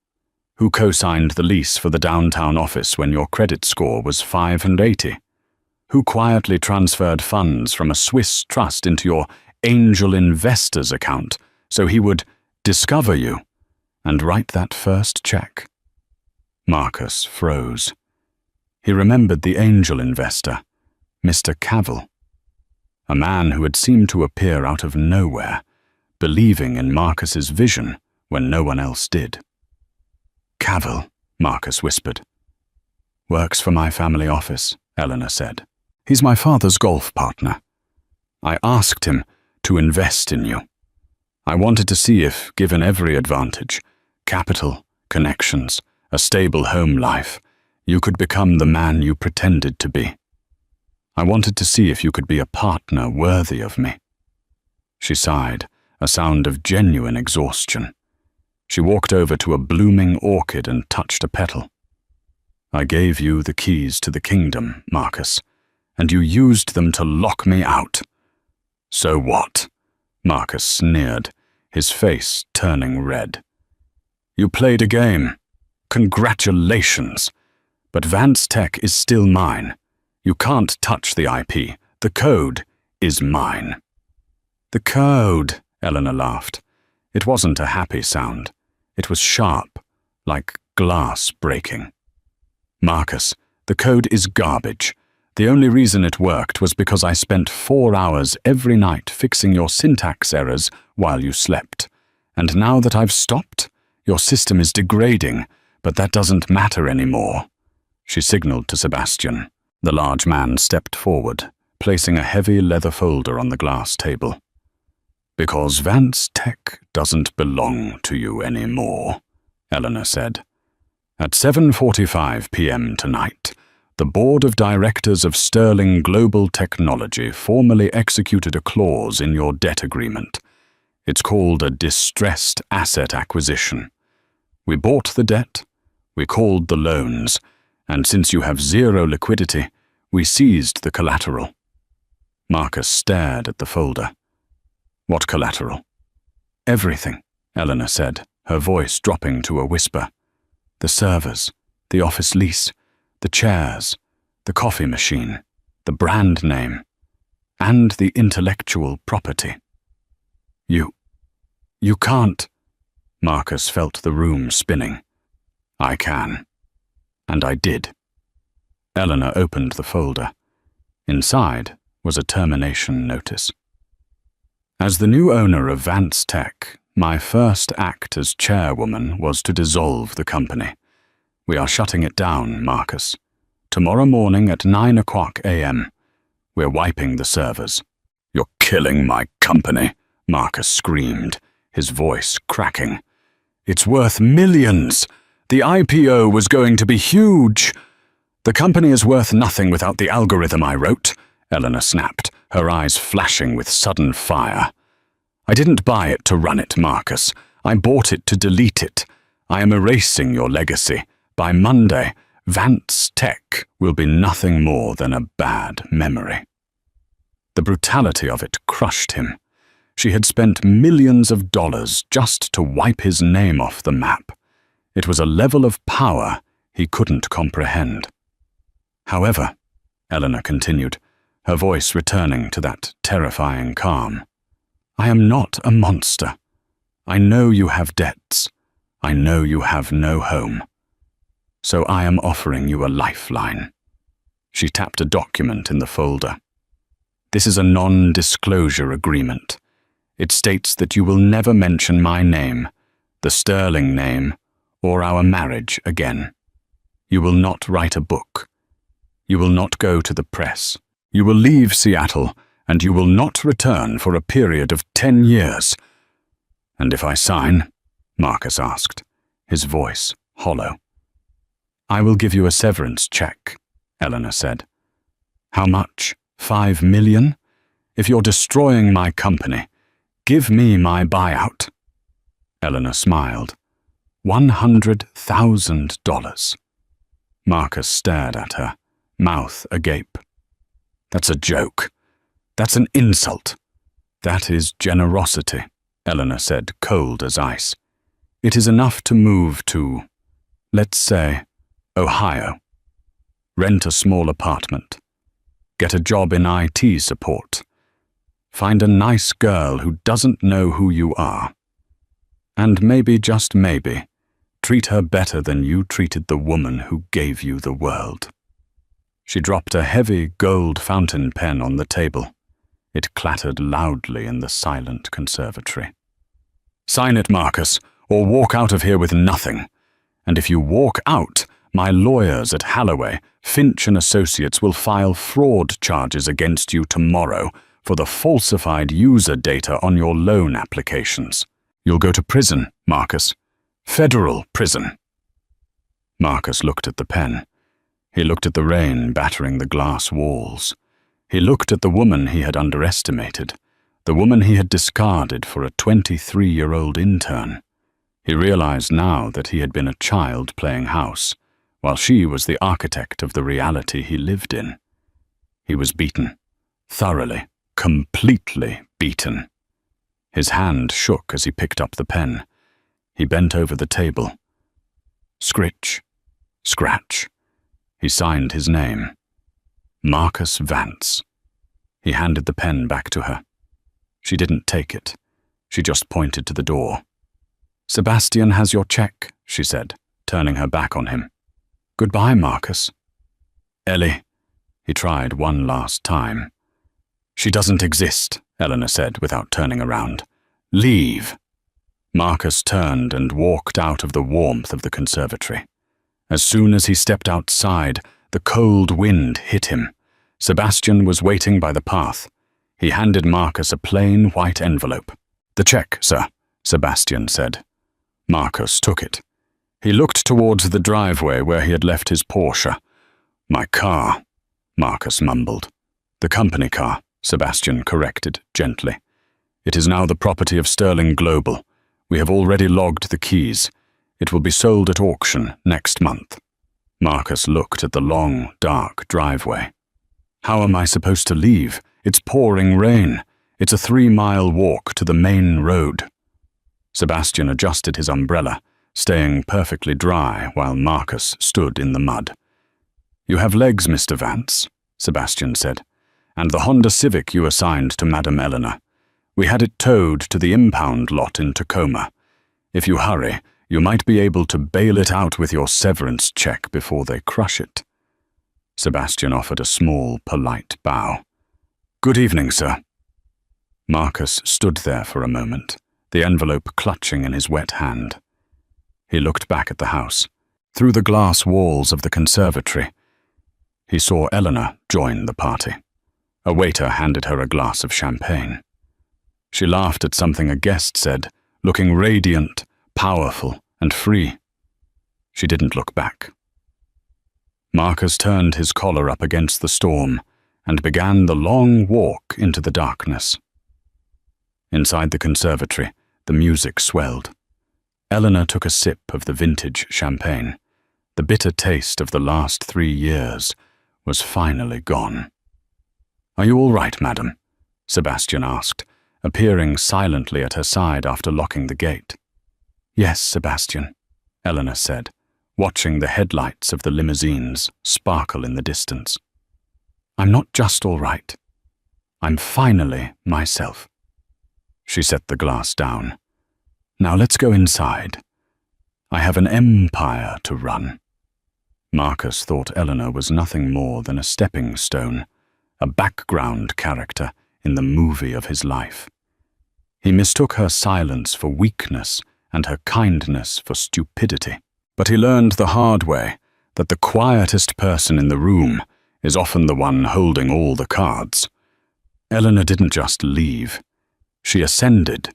Who co-signed the lease for the downtown office when your credit score was 580? Who quietly transferred funds from a Swiss trust into your angel investors account so he would discover you and write that first check?" Marcus froze. He remembered the angel investor, Mr. Cavill, a man who had seemed to appear out of nowhere, believing in Marcus's vision when no one else did. "Cavill," Marcus whispered. "Works for my family office," Eleanor said. "He's my father's golf partner. I asked him to invest in you. I wanted to see if, given every advantage, capital, connections, a stable home life, you could become the man you pretended to be. I wanted to see if you could be a partner worthy of me." She sighed, a sound of genuine exhaustion. She walked over to a blooming orchid and touched a petal. "I gave you the keys to the kingdom, Marcus, and you used them to lock me out." "So what?" Marcus sneered, his face turning red. "You played a game. Congratulations. But Vance Tech is still mine. You can't touch the IP. The code is mine." "The code," Eleanor laughed. It wasn't a happy sound. It was sharp, like glass breaking. "Marcus, the code is garbage. The only reason it worked was because I spent 4 hours every night fixing your syntax errors while you slept. And now that I've stopped, Your system is degrading, but that doesn't matter anymore." She signaled to Sebastian. The large man stepped forward, placing a heavy leather folder on the glass table. "Because Vance Tech doesn't belong to you anymore," Eleanor said. "At 7:45 p.m. tonight, the Board of Directors of Sterling Global Technology formally executed a clause in your debt agreement. It's called a distressed asset acquisition. We bought the debt, we called the loans, and since you have zero liquidity, we seized the collateral." Marcus stared at the folder. "What collateral?" "Everything," Eleanor said, her voice dropping to a whisper. "The servers, the office lease, the chairs, the coffee machine, the brand name, and the intellectual property." You can't." Marcus felt the room spinning. "I can. And I did." Eleanor opened the folder. Inside was a termination notice. "As the new owner of Vance Tech, my first act as chairwoman was to dissolve the company. We are shutting it down, Marcus. Tomorrow morning at 9:00 a.m. We're wiping the servers." "You're killing my company," Marcus screamed, his voice cracking. "It's worth millions. The IPO was going to be huge." "The company is worth nothing without the algorithm I wrote," Eleanor snapped, her eyes flashing with sudden fire. "I didn't buy it to run it, Marcus. I bought it to delete it. I am erasing your legacy. By Monday, Vance Tech will be nothing more than a bad memory." The brutality of it crushed him. She had spent millions of dollars just to wipe his name off the map. It was a level of power he couldn't comprehend. "However," Eleanor continued, her voice returning to that terrifying calm, "I am not a monster. I know you have debts. I know you have no home. So I am offering you a lifeline." She tapped a document in the folder. "This is a non-disclosure agreement. It states that you will never mention my name, the Sterling name, or our marriage again. You will not write a book. You will not go to the press. You will leave Seattle, and you will not return for a period of 10 years. "And if I sign?" Marcus asked, his voice hollow. "I will give you a severance check," Eleanor said. "How much? 5 million? If you're destroying my company, give me my buyout." Eleanor smiled. $100,000. Marcus stared at her, mouth agape. "That's a joke. That's an insult." "That is generosity," Eleanor said, cold as ice. "It is enough to move to, let's say, Ohio. Rent a small apartment. Get a job in IT support. Find a nice girl who doesn't know who you are. And maybe, just maybe, treat her better than you treated the woman who gave you the world." She dropped a heavy gold fountain pen on the table. It clattered loudly in the silent conservatory. "Sign it, Marcus, or walk out of here with nothing. And if you walk out, my lawyers at Halloway, Finch and Associates, will file fraud charges against you tomorrow for the falsified user data on your loan applications. You'll go to prison, Marcus. Federal prison." Marcus looked at the pen. He looked at the rain battering the glass walls. He looked at the woman he had underestimated, the woman he had discarded for a 23-year-old intern. He realized now that he had been a child playing house, while she was the architect of the reality he lived in. He was beaten, thoroughly, completely beaten. His hand shook as he picked up the pen. He bent over the table. Scritch, scratch. He signed his name. Marcus Vance. He handed the pen back to her. She didn't take it. She just pointed to the door. "Sebastian has your check," she said, turning her back on him. "Goodbye, Marcus." "Ellie," he tried one last time. "She doesn't exist," Eleanor said without turning around. "Leave." Marcus turned and walked out of the warmth of the conservatory. As soon as he stepped outside, the cold wind hit him. Sebastian was waiting by the path. He handed Marcus a plain white envelope. "The check, sir," Sebastian said. Marcus took it. He looked towards the driveway where he had left his Porsche. "My car," Marcus mumbled. "The company car," Sebastian corrected gently. "It is now the property of Sterling Global. We have already logged the keys. It will be sold at auction next month." Marcus looked at the long, dark driveway. "How am I supposed to leave? It's pouring rain. It's a 3-mile walk to the main road." Sebastian adjusted his umbrella, staying perfectly dry while Marcus stood in the mud. "You have legs, Mr. Vance," Sebastian said, "and the Honda Civic you assigned to Madame Eleanor. We had it towed to the impound lot in Tacoma. If you hurry, you might be able to bail it out with your severance check before they crush it." Sebastian offered a small, polite bow. "Good evening, sir." Marcus stood there for a moment, the envelope clutching in his wet hand. He looked back at the house. Through the glass walls of the conservatory, he saw Eleanor join the party. A waiter handed her a glass of champagne. She laughed at something a guest said, looking radiant, powerful, and free. She didn't look back. Marcus turned his collar up against the storm and began the long walk into the darkness. Inside the conservatory, the music swelled. Eleanor took a sip of the vintage champagne. The bitter taste of the last 3 years was finally gone. "Are you all right, madam?" Sebastian asked, appearing silently at her side after locking the gate. "Yes, Sebastian," Eleanor said, watching the headlights of the limousines sparkle in the distance. "I'm not just all right. I'm finally myself." She set the glass down. "Now let's go inside. I have an empire to run." Marcus thought Eleanor was nothing more than a stepping stone, a background character in the movie of his life. He mistook her silence for weakness and her kindness for stupidity. But he learned the hard way that the quietest person in the room is often the one holding all the cards. Eleanor didn't just leave. She ascended,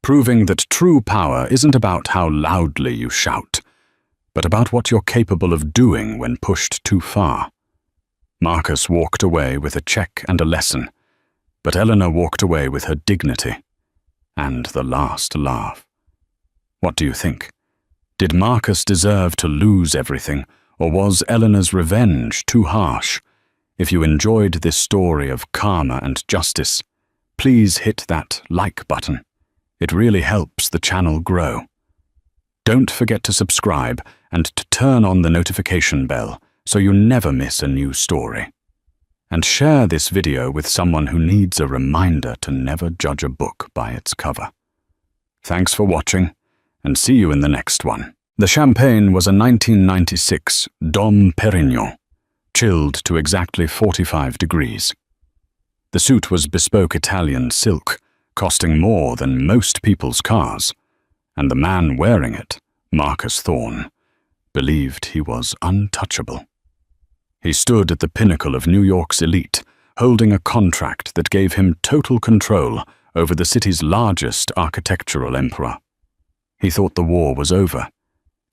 proving that true power isn't about how loudly you shout, but about what you're capable of doing when pushed too far. Marcus walked away with a check and a lesson, but Eleanor walked away with her dignity and the last laugh. What do you think? Did Marcus deserve to lose everything, or was Eleanor's revenge too harsh? If you enjoyed this story of karma and justice, please hit that like button. It really helps the channel grow. Don't forget to subscribe and to turn on the notification bell so you never miss a new story. And share this video with someone who needs a reminder to never judge a book by its cover. Thanks for watching, and see you in the next one. The champagne was a 1996 Dom Perignon, chilled to exactly 45 degrees. The suit was bespoke Italian silk, costing more than most people's cars, and the man wearing it, Marcus Thorne, believed he was untouchable. He stood at the pinnacle of New York's elite, holding a contract that gave him total control over the city's largest architectural emperor. He thought the war was over.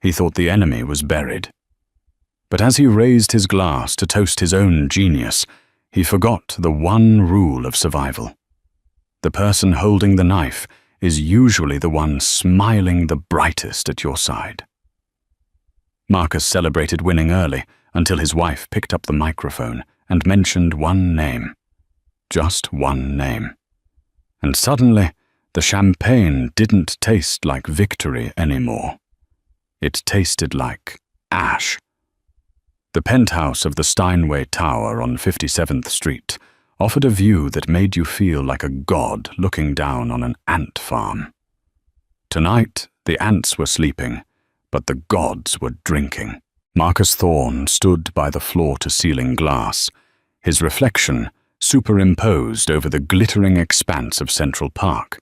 He thought the enemy was buried. But as he raised his glass to toast his own genius, he forgot the one rule of survival. The person holding the knife is usually the one smiling the brightest at your side. Marcus celebrated winning early until his wife picked up the microphone and mentioned one name. Just one name. And suddenly, the champagne didn't taste like victory anymore. It tasted like ash. The penthouse of the Steinway Tower on 57th Street offered a view that made you feel like a god looking down on an ant farm. Tonight, the ants were sleeping, but the gods were drinking. Marcus Thorne stood by the floor-to-ceiling glass, his reflection superimposed over the glittering expanse of Central Park.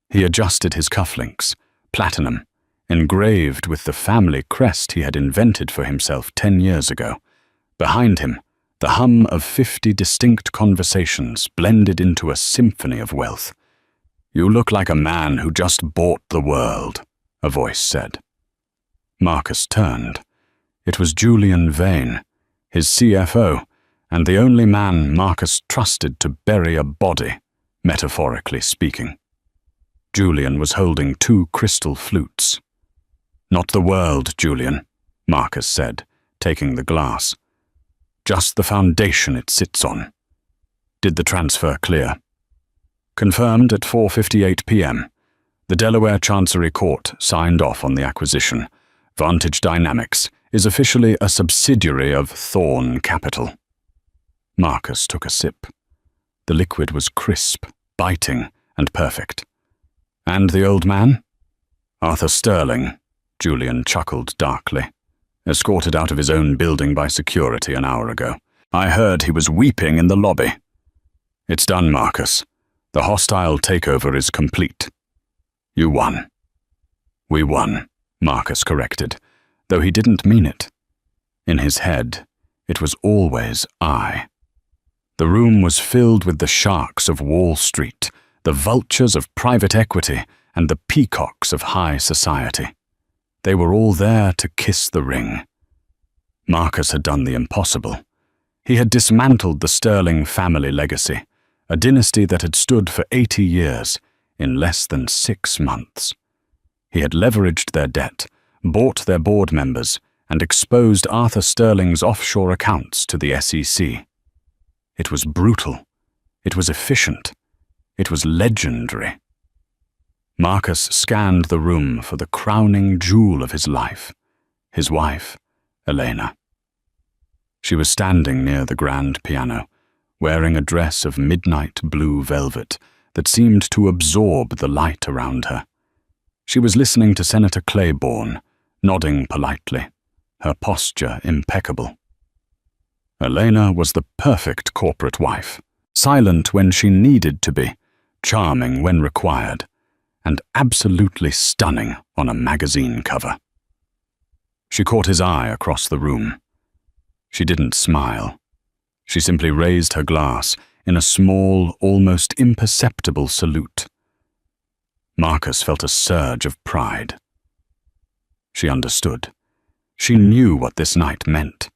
He adjusted his cufflinks, platinum, engraved with the family crest he had invented for himself 10 years ago. Behind him, the hum of 50 distinct conversations blended into a symphony of wealth. "You look like a man who just bought the world," a voice said. Marcus turned. It was Julian Vane, his CFO, and the only man Marcus trusted to bury a body, metaphorically speaking. Julian was holding 2 crystal flutes. "Not the world, Julian," Marcus said, taking the glass. "Just the foundation it sits on." "Did the transfer clear?" "Confirmed at 4:58 p.m. The Delaware Chancery Court signed off on the acquisition. Vantage Dynamics is officially a subsidiary of Thorn Capital." Marcus took a sip. The liquid was crisp, biting, and perfect. "And the old man?" "Arthur Sterling," Julian chuckled darkly. "Escorted out of his own building by security an hour ago. I heard he was weeping in the lobby." "It's done, Marcus. The hostile takeover is complete." "You won." "We won," Marcus corrected, though he didn't mean it. In his head, it was always I. The room was filled with the sharks of Wall Street, the vultures of private equity, and the peacocks of high society. They were all there to kiss the ring. Marcus had done the impossible. He had dismantled the Sterling family legacy, a dynasty that had stood for 80 years, in less than 6 months. He had leveraged their debt, bought their board members, and exposed Arthur Sterling's offshore accounts to the SEC. It was brutal. It was efficient. It was legendary. Marcus scanned the room for the crowning jewel of his life, his wife, Elena. She was standing near the grand piano, wearing a dress of midnight blue velvet that seemed to absorb the light around her. She was listening to Senator Claiborne, nodding politely, her posture impeccable. Elena was the perfect corporate wife, silent when she needed to be, charming when required, and absolutely stunning on a magazine cover. She caught his eye across the room. She didn't smile. She simply raised her glass in a small, almost imperceptible salute. Marcus felt a surge of pride. She understood. She knew what this night meant.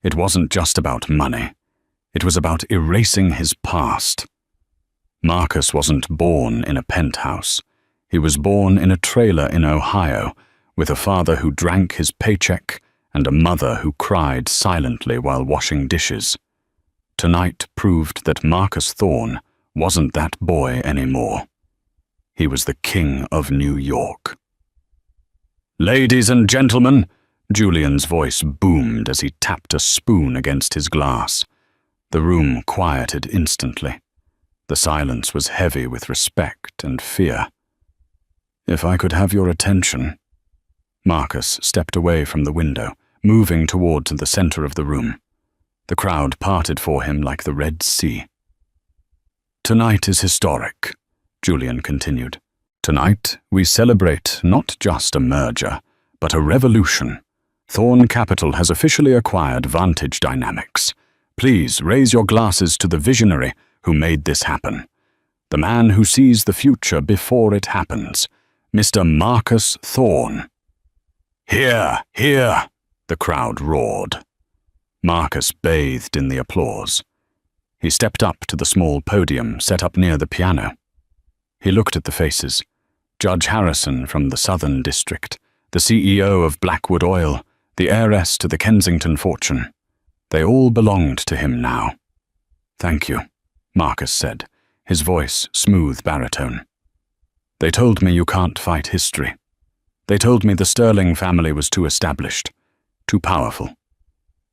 It wasn't just about money. It was about erasing his past. Marcus wasn't born in a penthouse. He was born in a trailer in Ohio, with a father who drank his paycheck and a mother who cried silently while washing dishes. Tonight proved that Marcus Thorne wasn't that boy anymore. He was the king of New York. "Ladies and gentlemen," Julian's voice boomed as he tapped a spoon against his glass. The room quieted instantly. The silence was heavy with respect and fear. "If I could have your attention." Marcus stepped away from the window, moving towards the center of the room. The crowd parted for him like the Red Sea. "Tonight is historic," Julian continued. "Tonight we celebrate not just a merger, but a revolution. Thorn Capital has officially acquired Vantage Dynamics. Please raise your glasses to the visionary who made this happen. The man who sees the future before it happens, Mr. Marcus Thorne." "Hear, hear!" the crowd roared. Marcus bathed in the applause. He stepped up to the small podium set up near the piano. He looked at the faces. Judge Harrison from the Southern District, the CEO of Blackwood Oil, the heiress to the Kensington fortune. They all belonged to him now. "Thank you," Marcus said, his voice smooth baritone. "They told me you can't fight history. They told me the Sterling family was too established, too powerful.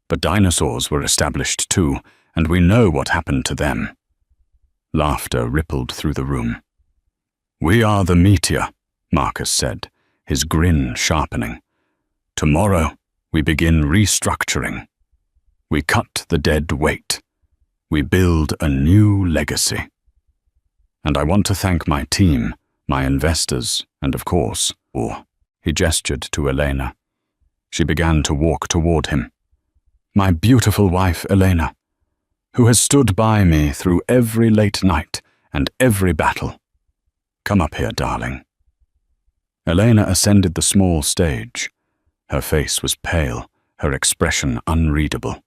But dinosaurs were established too, and we know what happened to them." Laughter rippled through the room. "We are the meteor," Marcus said, his grin sharpening. "Tomorrow, we begin restructuring. We cut the dead weight. We build a new legacy. And I want to thank my team, my investors, and of course, Or, he gestured to Elena. She began to walk toward him. My beautiful wife, Elena, who has stood by me through every late night and every battle. Come up here, darling. Elena ascended the small stage. Her face was pale, her expression unreadable.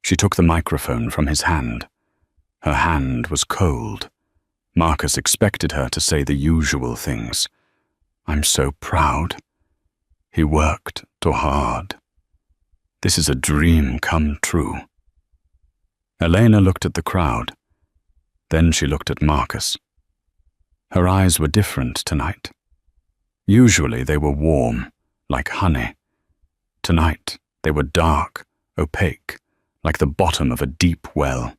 She took the microphone from his hand. Her hand was cold. Marcus expected her to say the usual things. I'm so proud. He worked too hard. This is a dream come true. Elena looked at the crowd. Then she looked at Marcus. Her eyes were different tonight. Usually they were warm, like honey. Tonight they were dark, opaque, like the bottom of a deep well.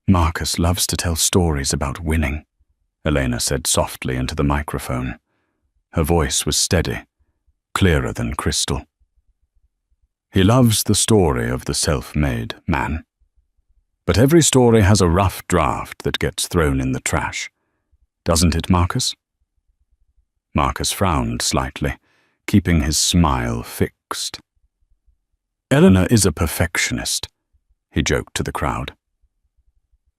Marcus loves to tell stories about winning, Elena said softly into the microphone. Her voice was steady, clearer than crystal. He loves the story of the self-made man. But every story has a rough draft that gets thrown in the trash. Doesn't it, Marcus? Marcus frowned slightly, keeping his smile fixed. Eleanor is a perfectionist, he joked to the crowd.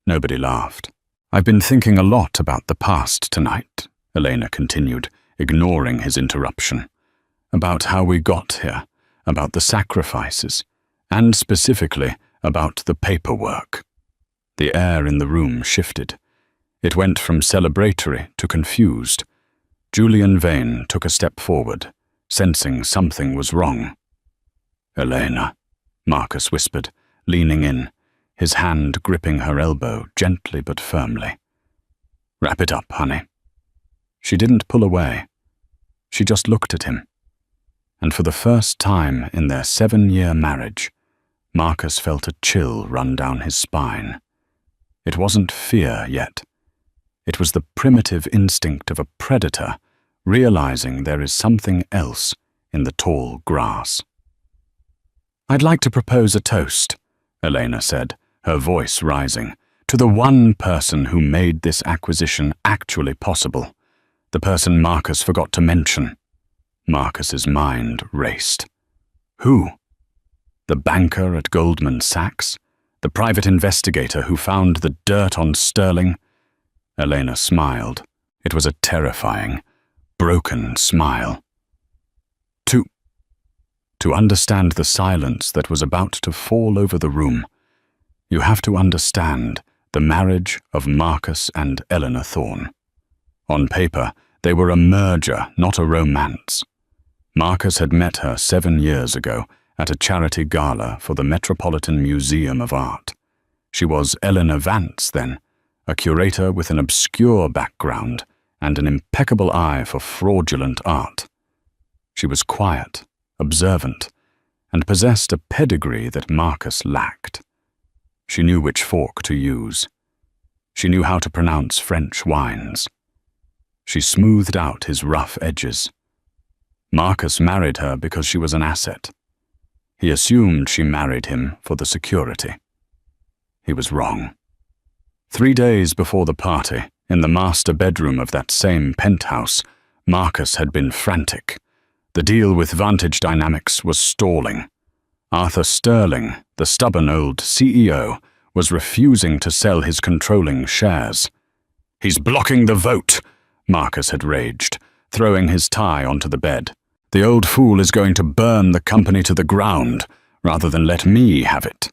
Nobody laughed. I've been thinking a lot about the past tonight, Elena continued, ignoring his interruption. About how we got here, about the sacrifices, and specifically about the paperwork. The air in the room shifted. It went from celebratory to confused. Julian Vane took a step forward, sensing something was wrong. Elena, Marcus whispered, leaning in, his hand gripping her elbow gently but firmly. Wrap it up, honey. She didn't pull away. She just looked at him. And for the first time in their 7-year marriage, Marcus felt a chill run down his spine. It wasn't fear yet. It was the primitive instinct of a predator realizing there is something else in the tall grass. I'd like to propose a toast, Elena said, her voice rising, to the one person who made this acquisition actually possible, the person Marcus forgot to mention. Marcus's mind raced. Who? The banker at Goldman Sachs? The private investigator who found the dirt on Sterling? Elena smiled. It was a terrifying, broken smile. To understand the silence that was about to fall over the room, you have to understand the marriage of Marcus and Eleanor Thorne. On paper, they were a merger, not a romance. Marcus had met her 7 years ago at a charity gala for the Metropolitan Museum of Art. She was Eleanor Vance then, a curator with an obscure background and an impeccable eye for fraudulent art. She was quiet, observant, and possessed a pedigree that Marcus lacked. She knew which fork to use. She knew how to pronounce French wines. She smoothed out his rough edges. Marcus married her because she was an asset. He assumed she married him for the security. He was wrong. 3 days before the party, in the master bedroom of that same penthouse, Marcus had been frantic. The deal with Vantage Dynamics was stalling. Arthur Sterling, the stubborn old CEO, was refusing to sell his controlling shares. He's blocking the vote, Marcus had raged, throwing his tie onto the bed. The old fool is going to burn the company to the ground, rather than let me have it.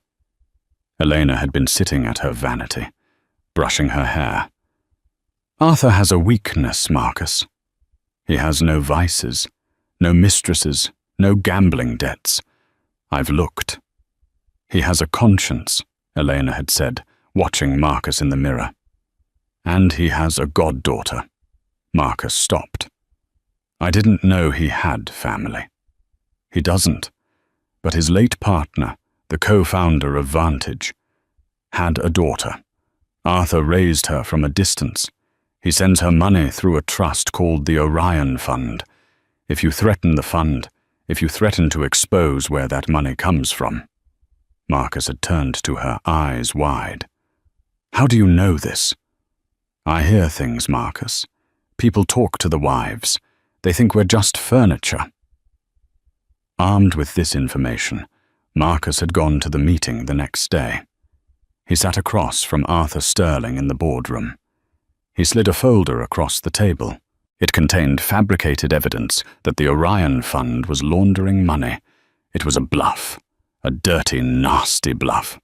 Elena had been sitting at her vanity, brushing her hair. Arthur has a weakness, Marcus. He has no vices, no mistresses, no gambling debts. I've looked. He has a conscience, Elena had said, watching Marcus in the mirror. And he has a goddaughter. Marcus stopped. I didn't know he had family. He doesn't, but his late partner, the co-founder of Vantage, had a daughter. Arthur raised her from a distance. He sends her money through a trust called the Orion Fund. If you threaten the fund, if you threaten to expose where that money comes from. Marcus had turned to her, eyes wide. How do you know this? I hear things, Marcus. People talk to the wives. They think we're just furniture." Armed with this information, Marcus had gone to the meeting the next day. He sat across from Arthur Sterling in the boardroom. He slid a folder across the table. It contained fabricated evidence that the Orion Fund was laundering money. It was a bluff, a dirty, nasty bluff.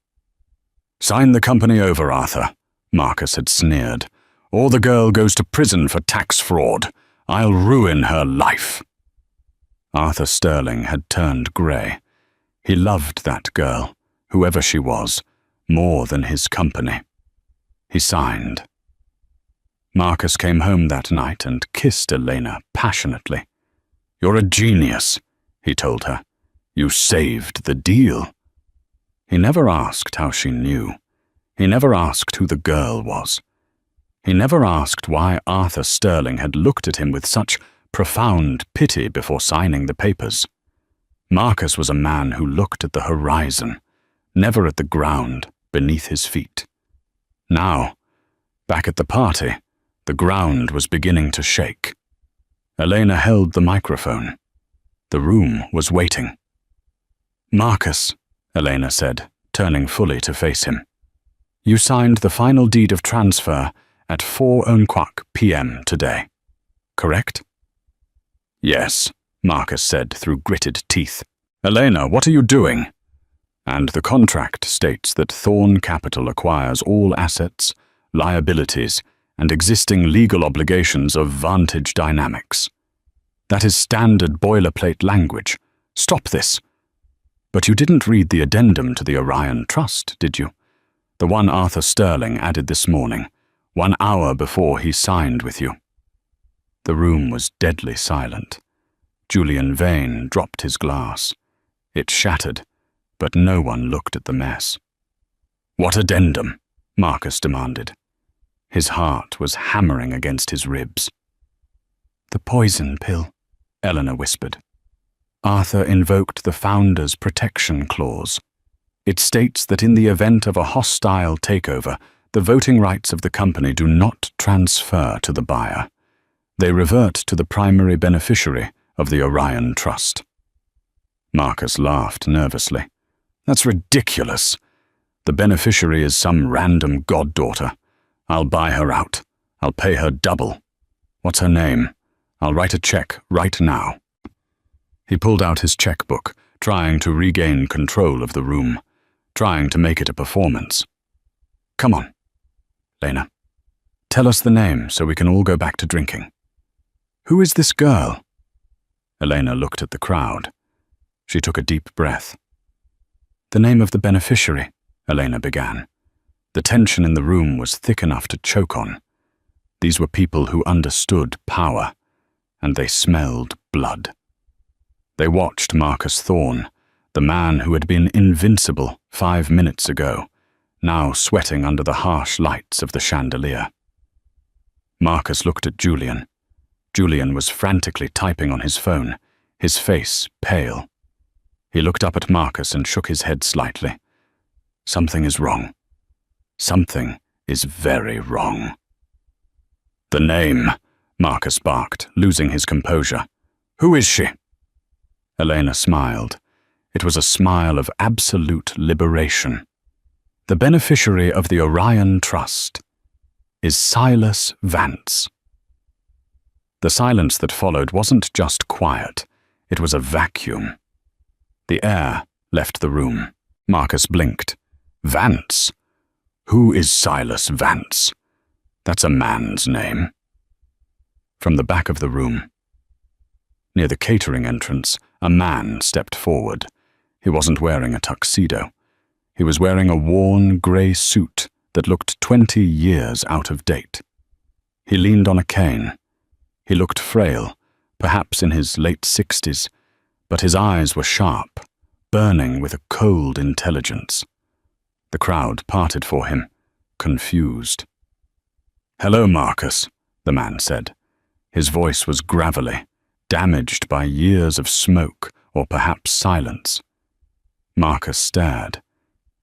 "Sign the company over, Arthur," Marcus had sneered, "or the girl goes to prison for tax fraud. I'll ruin her life." Arthur Sterling had turned grey. He loved that girl, whoever she was, more than his company. He signed. Marcus came home that night and kissed Elena passionately. "You're a genius," he told her. "You saved the deal." He never asked how she knew. He never asked who the girl was. He never asked why Arthur Sterling had looked at him with such profound pity before signing the papers. Marcus was a man who looked at the horizon, never at the ground beneath his feet. Now, back at the party, the ground was beginning to shake. Elena held the microphone. The room was waiting. "Marcus," Elena said, turning fully to face him, "you signed the final deed of transfer at 4:00 p.m. today, correct?" "Yes," Marcus said through gritted teeth. "Elena, what are you doing?" "And the contract states that Thorn Capital acquires all assets, liabilities, and existing legal obligations of Vantage Dynamics. That is standard boilerplate language. Stop this." "But you didn't read the addendum to the Orion Trust, did you? The one Arthur Sterling added this morning, 1 hour before he signed with you." The room was deadly silent. Julian Vane dropped his glass. It shattered, but no one looked at the mess. "What addendum?" Marcus demanded. His heart was hammering against his ribs. "The poison pill," Eleanor whispered. "Arthur invoked the Founder's Protection Clause. It states that in the event of a hostile takeover, the voting rights of the company do not transfer to the buyer. They revert to the primary beneficiary of the Orion Trust." Marcus laughed nervously. "That's ridiculous. The beneficiary is some random goddaughter. I'll buy her out. I'll pay her double. What's her name? I'll write a check right now." He pulled out his checkbook, trying to regain control of the room, trying to make it a performance. "Come on, Lena. Tell us the name so we can all go back to drinking. Who is this girl?" Elena looked at the crowd. She took a deep breath. "The name of the beneficiary," Elena began. The tension in the room was thick enough to choke on. These were people who understood power, and they smelled blood. They watched Marcus Thorne, the man who had been invincible 5 minutes ago, now sweating under the harsh lights of the chandelier. Marcus looked at Julian. Julian was frantically typing on his phone, his face pale. He looked up at Marcus and shook his head slightly. "Something is wrong. Something is very wrong." "The name," Marcus barked, losing his composure. "Who is she?" Elena smiled. It was a smile of absolute liberation. "The beneficiary of the Orion Trust is Silas Vance." The silence that followed wasn't just quiet, it was a vacuum. The air left the room. Marcus blinked. "Vance? Who is Silas Vance? That's a man's name." From the back of the room, near the catering entrance, a man stepped forward. He wasn't wearing a tuxedo. He was wearing a worn grey suit that looked 20 years out of date. He leaned on a cane. He looked frail, perhaps in his late 60s, but his eyes were sharp, burning with a cold intelligence. The crowd parted for him, confused. "Hello, Marcus," the man said. His voice was gravelly, damaged by years of smoke or perhaps silence. Marcus stared.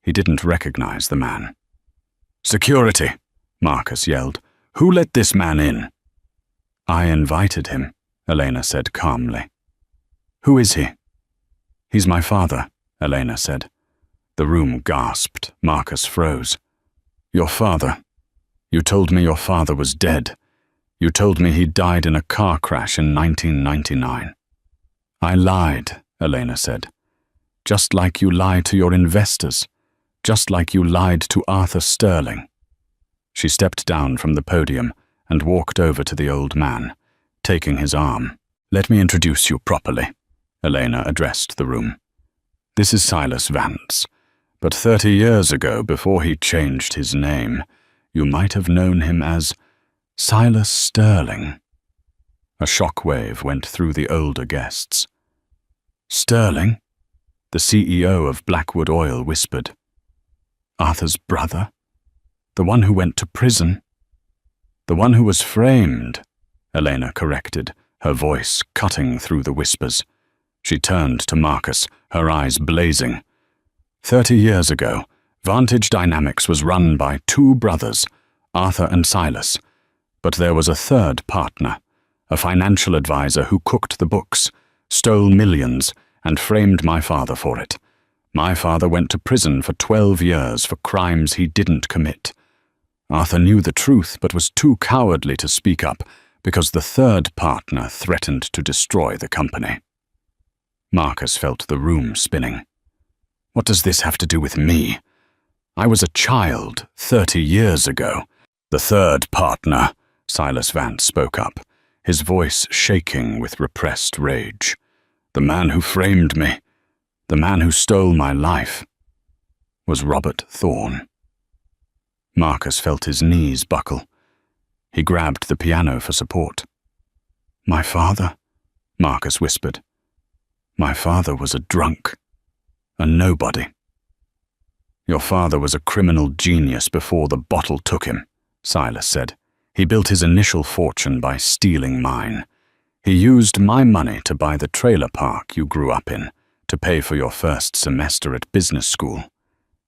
He didn't recognize the man. "Security!" Marcus yelled. "Who let this man in?" "I invited him," Elena said calmly. Who is he? He's my father, Elena said. The room gasped. Marcus froze. Your father? You told me your father was dead. You told me he died in a car crash in 1999. I lied, Elena said. Just like you lied to your investors. Just like you lied to Arthur Sterling. She stepped down from the podium and walked over to the old man, taking his arm. Let me introduce you properly, Elena addressed the room. This is Silas Vance, but 30 years ago, before he changed his name, you might have known him as Silas Sterling. A shockwave went through the older guests. Sterling? The CEO of Blackwood Oil whispered. Arthur's brother? The one who went to prison? The one who was framed, Elena corrected, her voice cutting through the whispers. She turned to Marcus, her eyes blazing. 30 years ago, Vantage Dynamics was run by two brothers, Arthur and Silas, but there was a third partner, a financial advisor who cooked the books, stole millions, and framed my father for it. My father went to prison for 12 years for crimes he didn't commit. Arthur knew the truth but was too cowardly to speak up because the third partner threatened to destroy the company. Marcus felt the room spinning. What does this have to do with me? I was a child 30 years ago. The third partner, Silas Vance spoke up, his voice shaking with repressed rage. The man who framed me, the man who stole my life, was Robert Thorne. Marcus felt his knees buckle. He grabbed the piano for support. My father, Marcus whispered. My father was a drunk, a nobody. Your father was a criminal genius before the bottle took him, Silas said. He built his initial fortune by stealing mine. He used my money to buy the trailer park you grew up in, to pay for your first semester at business school.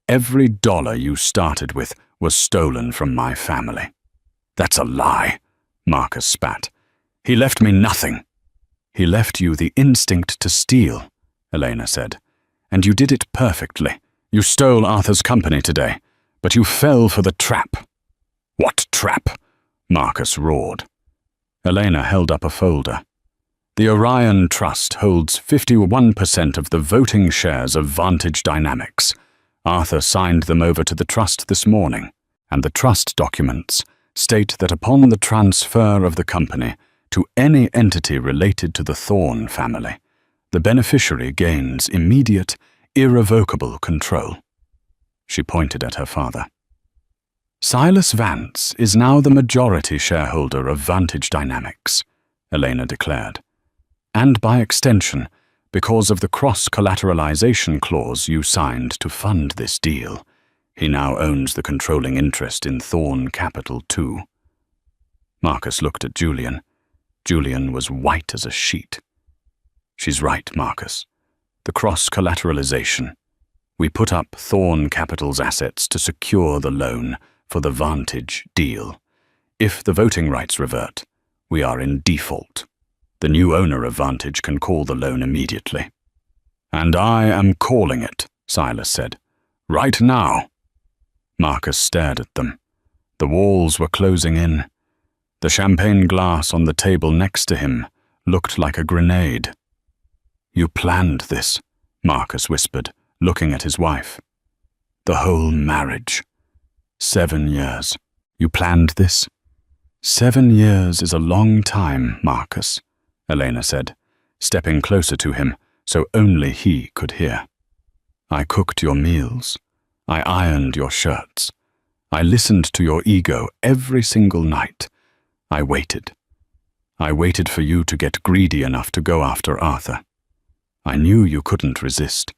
Every dollar you started with was stolen from my family. That's a lie, Marcus spat. He left me nothing. He left you the instinct to steal, Elena said. And you did it perfectly. You stole Arthur's company today, but you fell for the trap. What trap? Marcus roared. Elena held up a folder. The Orion Trust holds 51% of the voting shares of Vantage Dynamics. Arthur signed them over to the trust this morning, and the trust documents state that upon the transfer of the company to any entity related to the Thorne family, the beneficiary gains immediate, irrevocable control. She pointed at her father. Silas Vance is now the majority shareholder of Vantage Dynamics, Elena declared. And by extension, because of the cross-collateralization clause you signed to fund this deal, he now owns the controlling interest in Thorne Capital too. Marcus looked at Julian. Julian was white as a sheet. She's right, Marcus. The cross-collateralization. We put up Thorne Capital's assets to secure the loan for the Vantage deal. If the voting rights revert, we are in default. The new owner of Vantage can call the loan immediately. And I am calling it, Silas said. Right now. Marcus stared at them. The walls were closing in. The champagne glass on the table next to him looked like a grenade. You planned this, Marcus whispered, looking at his wife. The whole marriage. 7 years. You planned this? 7 years is a long time, Marcus, Elena said, stepping closer to him so only he could hear. I cooked your meals. I ironed your shirts. I listened to your ego every single night. I waited. I waited for you to get greedy enough to go after Arthur. I knew you couldn't resist.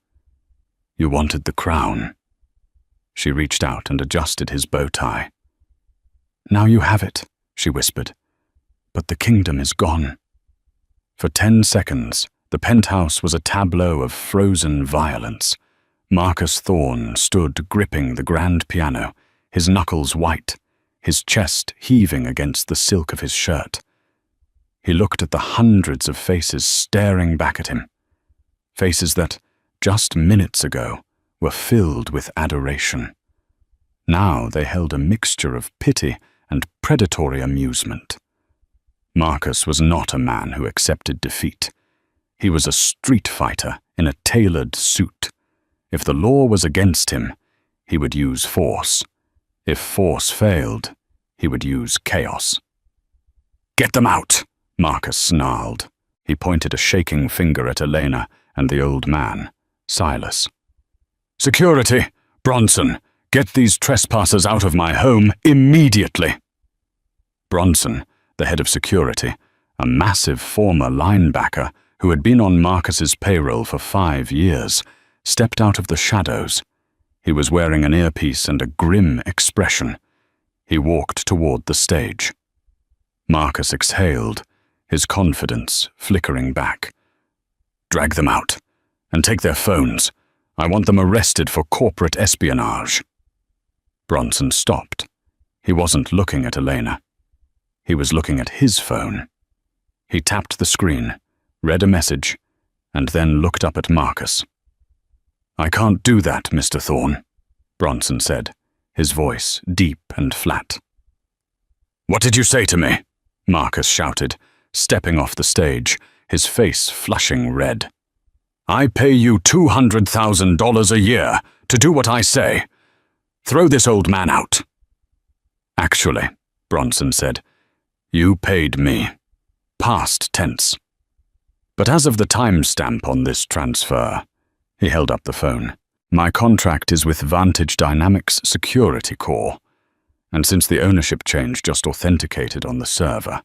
You wanted the crown. She reached out and adjusted his bow tie. Now you have it, she whispered, but the kingdom is gone. For 10 seconds, the penthouse was a tableau of frozen violence. Marcus Thorne stood gripping the grand piano, his knuckles white, his chest heaving against the silk of his shirt. He looked at the hundreds of faces staring back at him. Faces that, just minutes ago, were filled with adoration. Now they held a mixture of pity and predatory amusement. Marcus was not a man who accepted defeat. He was a street fighter in a tailored suit. If the law was against him, he would use force. If force failed, he would use chaos. "Get them out!" Marcus snarled. He pointed a shaking finger at Elena and the old man, Silas. "Security! Bronson! Get these trespassers out of my home immediately!" Bronson, the head of security, a massive former linebacker who had been on Marcus's payroll for 5 years, stepped out of the shadows. He was wearing an earpiece and a grim expression. He walked toward the stage. Marcus exhaled, his confidence flickering back. "Drag them out, and take their phones. I want them arrested for corporate espionage." Bronson stopped. He wasn't looking at Elena. He was looking at his phone. He tapped the screen, read a message, and then looked up at Marcus. "I can't do that, Mr. Thorne," Bronson said, his voice deep and flat. "What did you say to me?" Marcus shouted, stepping off the stage, his face flushing red. "I pay you $200,000 a year to do what I say. Throw this old man out." "Actually," Bronson said, "you paid me. Past tense. But as of the timestamp on this transfer," he held up the phone, "my contract is with Vantage Dynamics Security Corps, and since the ownership change just authenticated on the server,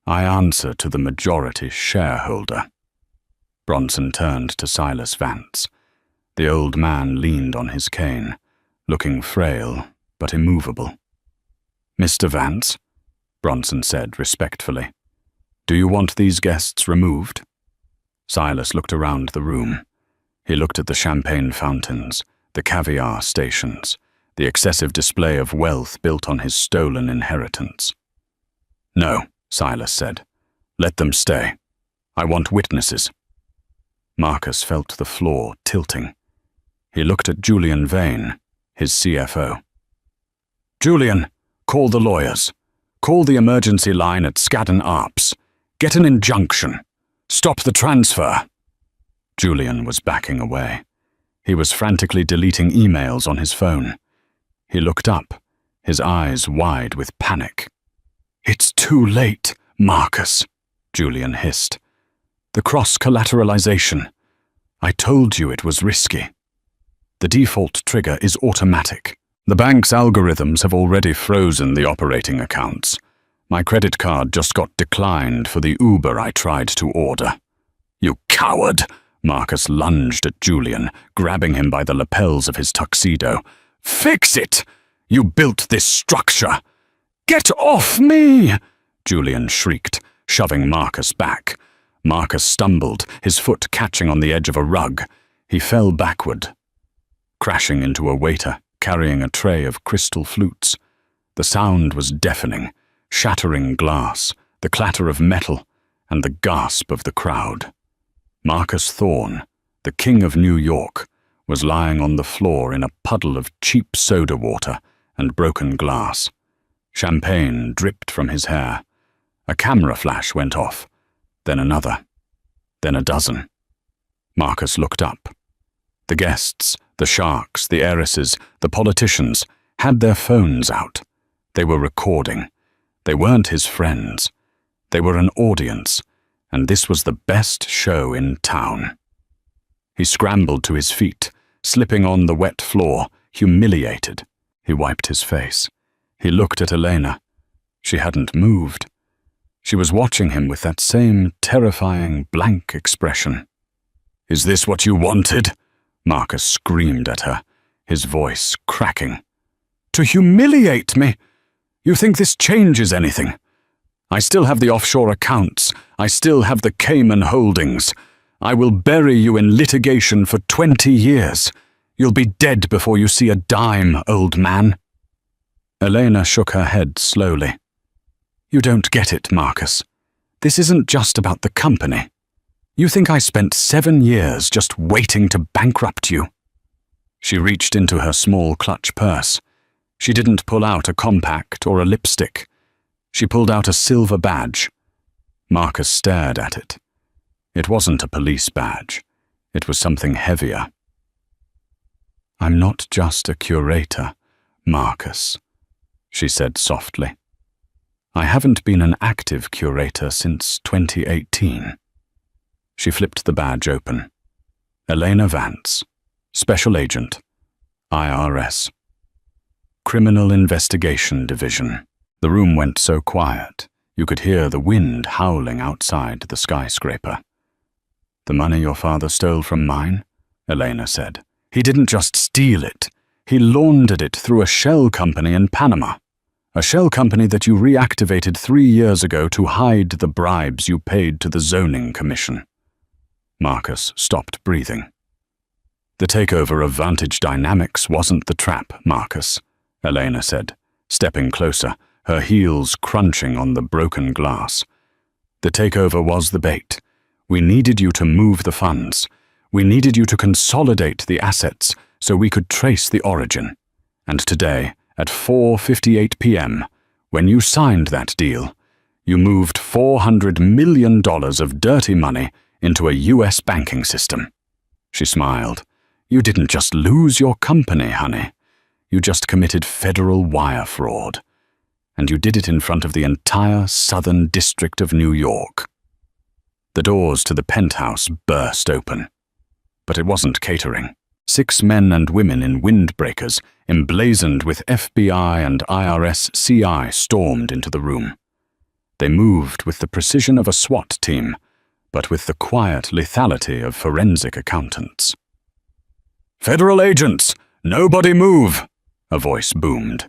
I answer to the majority shareholder." Bronson turned to Silas Vance. The old man leaned on his cane, looking frail but immovable. "Mr. Vance," Bronson said respectfully, "do you want these guests removed?" Silas looked around the room. He looked at the champagne fountains, the caviar stations, the excessive display of wealth built on his stolen inheritance. "No," Silas said. "Let them stay. I want witnesses." Marcus felt the floor tilting. He looked at Julian Vane, his CFO. "Julian, call the lawyers. Call the emergency line at Skadden Arps. Get an injunction. Stop the transfer." Julian was backing away. He was frantically deleting emails on his phone. He looked up, his eyes wide with panic. "It's too late, Marcus," Julian hissed. "The cross-collateralization. I told you it was risky. The default trigger is automatic. The bank's algorithms have already frozen the operating accounts. My credit card just got declined for the Uber I tried to order." "You coward!" Marcus lunged at Julian, grabbing him by the lapels of his tuxedo. "Fix it! You built this structure!" "Get off me!" Julian shrieked, shoving Marcus back. Marcus stumbled, his foot catching on the edge of a rug. He fell backward, crashing into a waiter carrying a tray of crystal flutes. The sound was deafening, shattering glass, the clatter of metal, and the gasp of the crowd. Marcus Thorne, the King of New York, was lying on the floor in a puddle of cheap soda water and broken glass. Champagne dripped from his hair. A camera flash went off, then another, then a dozen. Marcus looked up. The guests, the sharks, the heiresses, the politicians, had their phones out. They were recording. They weren't his friends. They were an audience, and this was the best show in town. He scrambled to his feet, slipping on the wet floor, humiliated. He wiped his face. He looked at Elena. She hadn't moved. She was watching him with that same terrifying, blank expression. "Is this what you wanted?" Marcus screamed at her, his voice cracking. "To humiliate me? You think this changes anything? I still have the offshore accounts. I still have the Cayman holdings. I will bury you in litigation for 20 years. You'll be dead before you see a dime, old man." Elena shook her head slowly. "You don't get it, Marcus. This isn't just about the company. You think I spent 7 years just waiting to bankrupt you?" She reached into her small clutch purse. She didn't pull out a compact or a lipstick. She pulled out a silver badge. Marcus stared at it. It wasn't a police badge. It was something heavier. "I'm not just a curator, Marcus," she said softly. "I haven't been an active curator since 2018. She flipped the badge open. Elena Vance, Special Agent, IRS. Criminal Investigation Division. The room went so quiet, you could hear the wind howling outside the skyscraper. "The money your father stole from mine?" Elena said. "He didn't just steal it. He laundered it through a shell company in Panama. A shell company that you reactivated 3 years ago to hide the bribes you paid to the zoning commission." Marcus stopped breathing. "The takeover of Vantage Dynamics wasn't the trap, Marcus," Elena said, stepping closer, her heels crunching on the broken glass. "The takeover was the bait. We needed you to move the funds. We needed you to consolidate the assets so we could trace the origin. And today, at 4:58 p.m., when you signed that deal, you moved $400 million of dirty money into a U.S. banking system." She smiled. "You didn't just lose your company, honey. You just committed federal wire fraud. And you did it in front of the entire Southern District of New York." The doors to the penthouse burst open. But it wasn't catering. 6 men and women in windbreakers, emblazoned with FBI and IRS CI, stormed into the room. They moved with the precision of a SWAT team, but with the quiet lethality of forensic accountants. "Federal agents, nobody move!" a voice boomed.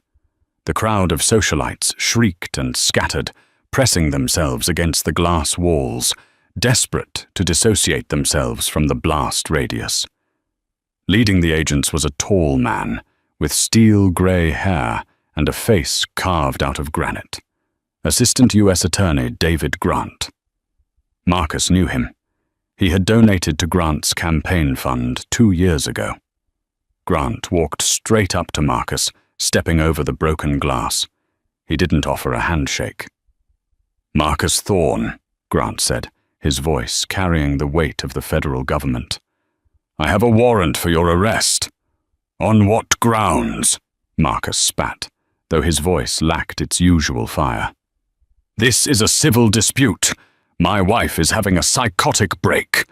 The crowd of socialites shrieked and scattered, pressing themselves against the glass walls, desperate to dissociate themselves from the blast radius. Leading the agents was a tall man, with steel-gray hair and a face carved out of granite. Assistant U.S. Attorney David Grant. Marcus knew him. He had donated to Grant's campaign fund 2 years ago. Grant walked straight up to Marcus, stepping over the broken glass. He didn't offer a handshake. "Marcus Thorne," Grant said, his voice carrying the weight of the federal government. "I have a warrant for your arrest." "On what grounds?" Marcus spat, though his voice lacked its usual fire. "This is a civil dispute. My wife is having a psychotic break.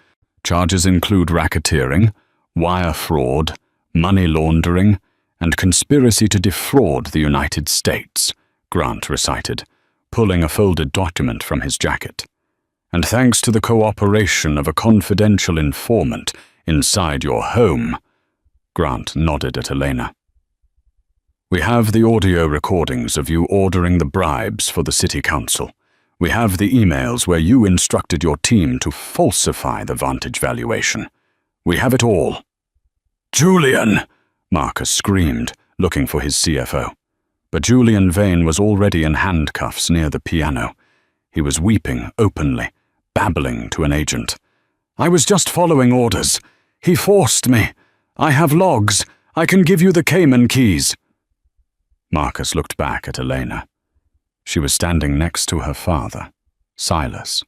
Charges include racketeering, wire fraud, money laundering, and conspiracy to defraud the United States," Grant recited, pulling a folded document from his jacket. "And thanks to the cooperation of a confidential informant inside your home," Grant nodded at Elena. "We have the audio recordings of you ordering the bribes for the city council. We have the emails where you instructed your team to falsify the Vantage valuation. We have it all." "Julian!" Marcus screamed, looking for his CFO. But Julian Vane was already in handcuffs near the piano. He was weeping openly, babbling to an agent. "I was just following orders. He forced me. I have logs. I can give you the Cayman keys." Marcus looked back at Elena. She was standing next to her father, Silas.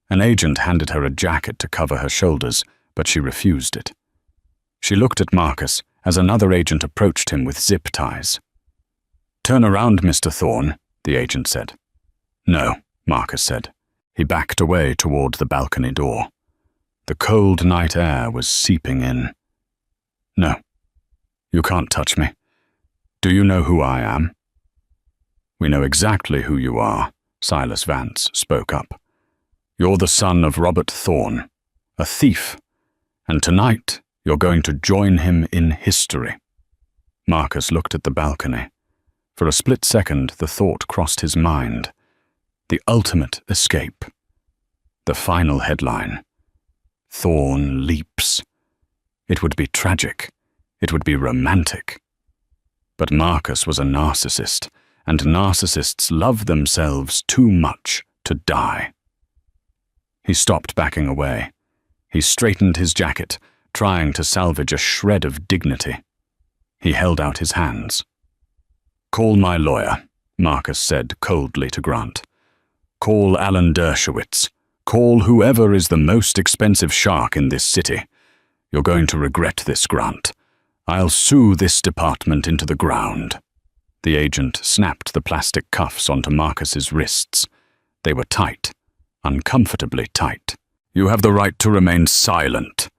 An agent handed her a jacket to cover her shoulders, but she refused it. She looked at Marcus as another agent approached him with zip ties. "Turn around, Mr. Thorne," the agent said. "No," Marcus said. He backed away toward the balcony door. The cold night air was seeping in. "No, you can't touch me. Do you know who I am?" "We know exactly who you are," Silas Vance spoke up. "You're the son of Robert Thorne, a thief, and tonight you're going to join him in history." Marcus looked at the balcony. For a split second, the thought crossed his mind. The ultimate escape. The final headline. Thorne leaps. It would be tragic. It would be romantic. But Marcus was a narcissist, and narcissists love themselves too much to die. He stopped backing away. He straightened his jacket, trying to salvage a shred of dignity. He held out his hands. "Call my lawyer," Marcus said coldly to Grant. "Call Alan Dershowitz. Call whoever is the most expensive shark in this city. You're going to regret this, Grant. I'll sue this department into the ground." The agent snapped the plastic cuffs onto Marcus's wrists. They were tight, uncomfortably tight. "You have the right to remain silent,"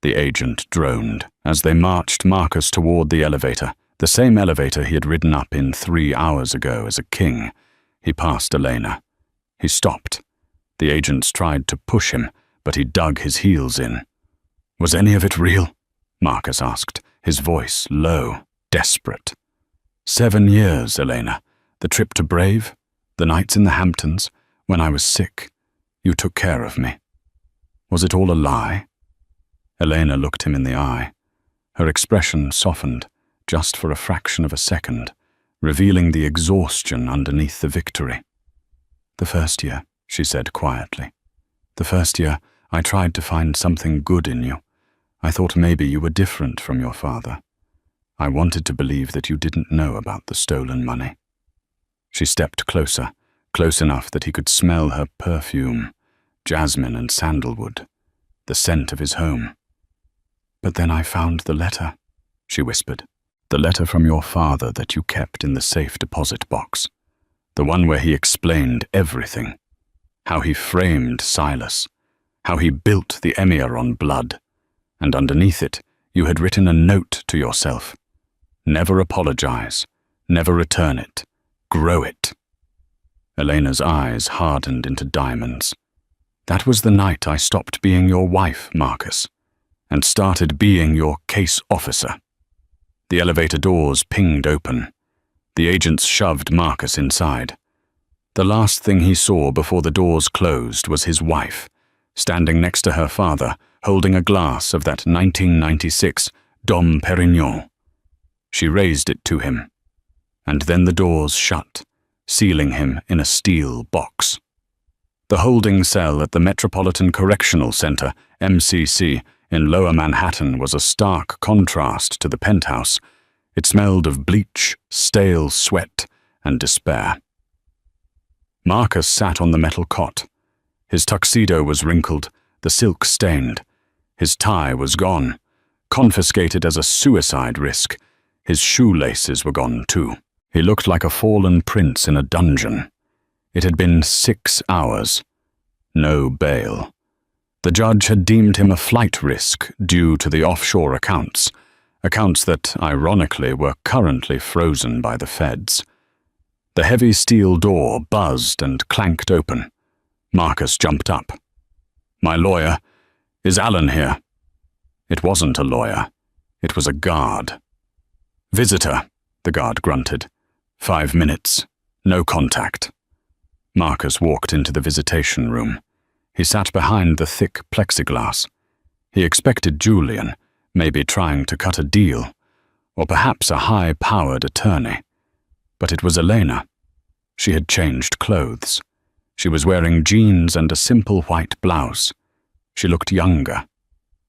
the agent droned as they marched Marcus toward the elevator, the same elevator he had ridden up in 3 hours ago as a king. He passed Elena. He stopped. The agents tried to push him, but he dug his heels in. "Was any of it real?" Marcus asked, his voice low, desperate. 7 years, Elena. The trip to Brave, the nights in the Hamptons, when I was sick. You took care of me. Was it all a lie?" Elena looked him in the eye. Her expression softened, just for a fraction of a second, revealing the exhaustion underneath the victory. "The first year," she said quietly. "The first year, I tried to find something good in you. I thought maybe you were different from your father. I wanted to believe that you didn't know about the stolen money." She stepped closer, close enough that he could smell her perfume, jasmine and sandalwood, the scent of his home. "But then I found the letter," she whispered. "The letter from your father that you kept in the safe deposit box. The one where he explained everything. How he framed Silas. How he built the emir on blood. And underneath it, you had written a note to yourself. Never apologize. Never return it. Grow it." Elena's eyes hardened into diamonds. "That was the night I stopped being your wife, Marcus, and started being your case officer." The elevator doors pinged open. The agents shoved Marcus inside. The last thing he saw before the doors closed was his wife, standing next to her father, holding a glass of that 1996 Dom Perignon. She raised it to him, and then the doors shut, sealing him in a steel box. The holding cell at the Metropolitan Correctional Center, MCC, in Lower Manhattan was a stark contrast to the penthouse. It smelled of bleach, stale sweat, and despair. Marcus sat on the metal cot. His tuxedo was wrinkled, the silk stained. His tie was gone, confiscated as a suicide risk. His shoelaces were gone too. He looked like a fallen prince in a dungeon. It had been 6 hours. No bail. The judge had deemed him a flight risk due to the offshore accounts that, ironically, were currently frozen by the feds. The heavy steel door buzzed and clanked open. Marcus jumped up. "My lawyer, is Alan here?" It wasn't a lawyer. It was a guard. "Visitor," the guard grunted. 5 minutes. No contact. Marcus walked into the visitation room. He sat behind the thick plexiglass. He expected Julian, maybe trying to cut a deal, or perhaps a high-powered attorney. But it was Elena. She had changed clothes. She was wearing jeans and a simple white blouse. She looked younger.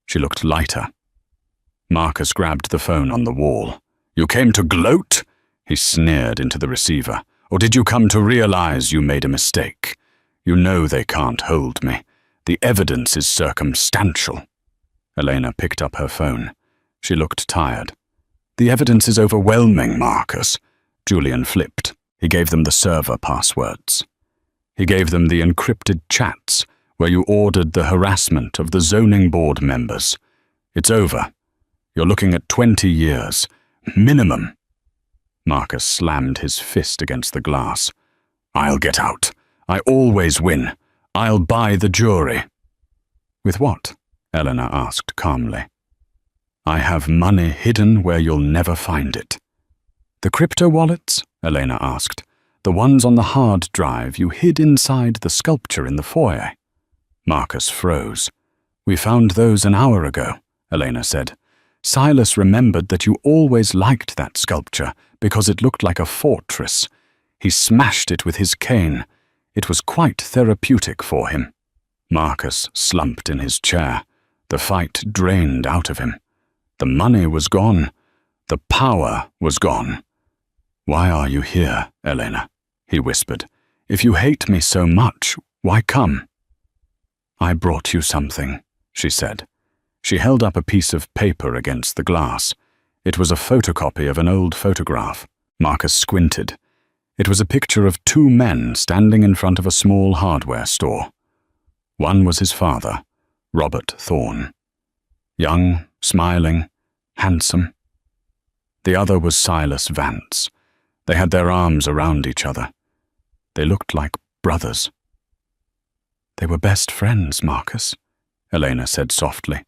She looked lighter. Marcus grabbed the phone on the wall. "You came to gloat?" he sneered into the receiver. "Or did you come to realize you made a mistake? You know they can't hold me. The evidence is circumstantial." Elena picked up her phone. She looked tired. "The evidence is overwhelming, Marcus." Julian flipped. He gave them the server passwords. He gave them the encrypted chats where you ordered the harassment of the zoning board members. "It's over. You're looking at 20 years. Minimum." Marcus slammed his fist against the glass. "I'll get out. I always win. I'll buy the jury." "With what?" Eleanor asked calmly. "I have money hidden where you'll never find it." "The crypto wallets?" Elena asked. "The ones on the hard drive you hid inside the sculpture in the foyer?" Marcus froze. "We found those an hour ago," Elena said. "Silas remembered that you always liked that sculpture because it looked like a fortress. He smashed it with his cane. It was quite therapeutic for him." Marcus slumped in his chair, the fight drained out of him. The money was gone. The power was gone. "Why are you here, Elena?" he whispered. "If you hate me so much, why come?" "I brought you something," she said. She held up a piece of paper against the glass. It was a photocopy of an old photograph. Marcus squinted. It was a picture of two men standing in front of a small hardware store. One was his father, Robert Thorne. Young, smiling, handsome. The other was Silas Vance. They had their arms around each other. They looked like brothers. "They were best friends, Marcus," Elena said softly.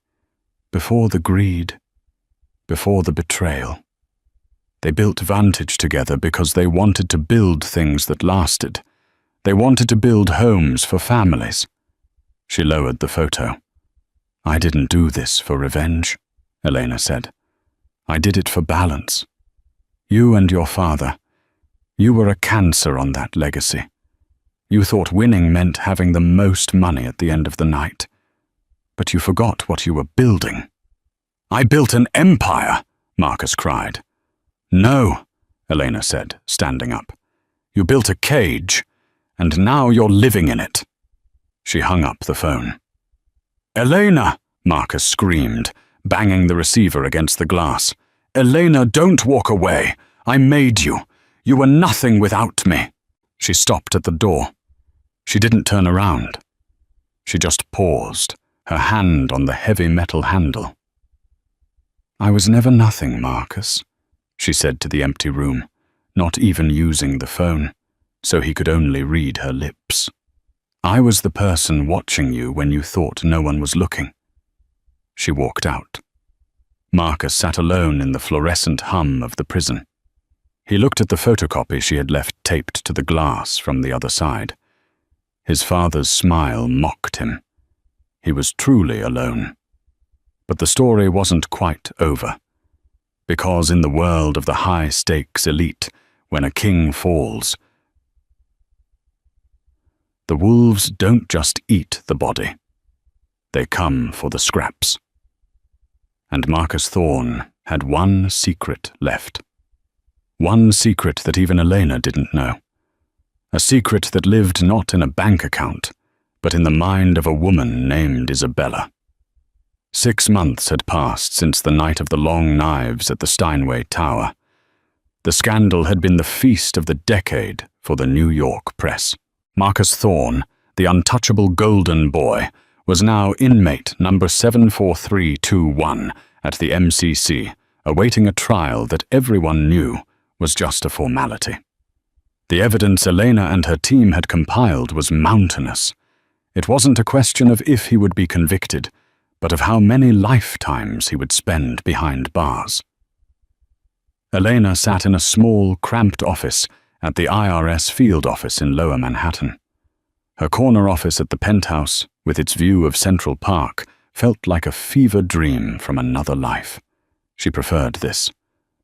"Before the greed, before the betrayal. They built Vantage together because they wanted to build things that lasted. They wanted to build homes for families." She lowered the photo. "I didn't do this for revenge," Elena said. "I did it for balance. You and your father, you were a cancer on that legacy. You thought winning meant having the most money at the end of the night. But you forgot what you were building." "I built an empire," Marcus cried. "No," Elena said, standing up. "You built a cage, and now you're living in it." She hung up the phone. "Elena!" Marcus screamed, banging the receiver against the glass. "Elena, don't walk away. I made you. You were nothing without me." She stopped at the door. She didn't turn around. She just paused, her hand on the heavy metal handle. "I was never nothing, Marcus," she said to the empty room, not even using the phone, so he could only read her lips. "I was the person watching you when you thought no one was looking." She walked out. Marcus sat alone in the fluorescent hum of the prison. He looked at the photocopy she had left taped to the glass from the other side. His father's smile mocked him. He was truly alone. But the story wasn't quite over. Because in the world of the high-stakes elite, when a king falls, the wolves don't just eat the body. They come for the scraps. And Marcus Thorne had one secret left. One secret that even Elena didn't know. A secret that lived not in a bank account, but in the mind of a woman named Isabella. 6 months had passed since the night of the long knives at the Steinway Tower. The scandal had been the feast of the decade for the New York press. Marcus Thorne, the untouchable golden boy, was now inmate number 74321 at the MCC, awaiting a trial that everyone knew was just a formality. The evidence Elena and her team had compiled was mountainous. It wasn't a question of if he would be convicted, but of how many lifetimes he would spend behind bars. Elena sat in a small, cramped office at the IRS field office in Lower Manhattan. Her corner office at the penthouse, with its view of Central Park, felt like a fever dream from another life. She preferred this.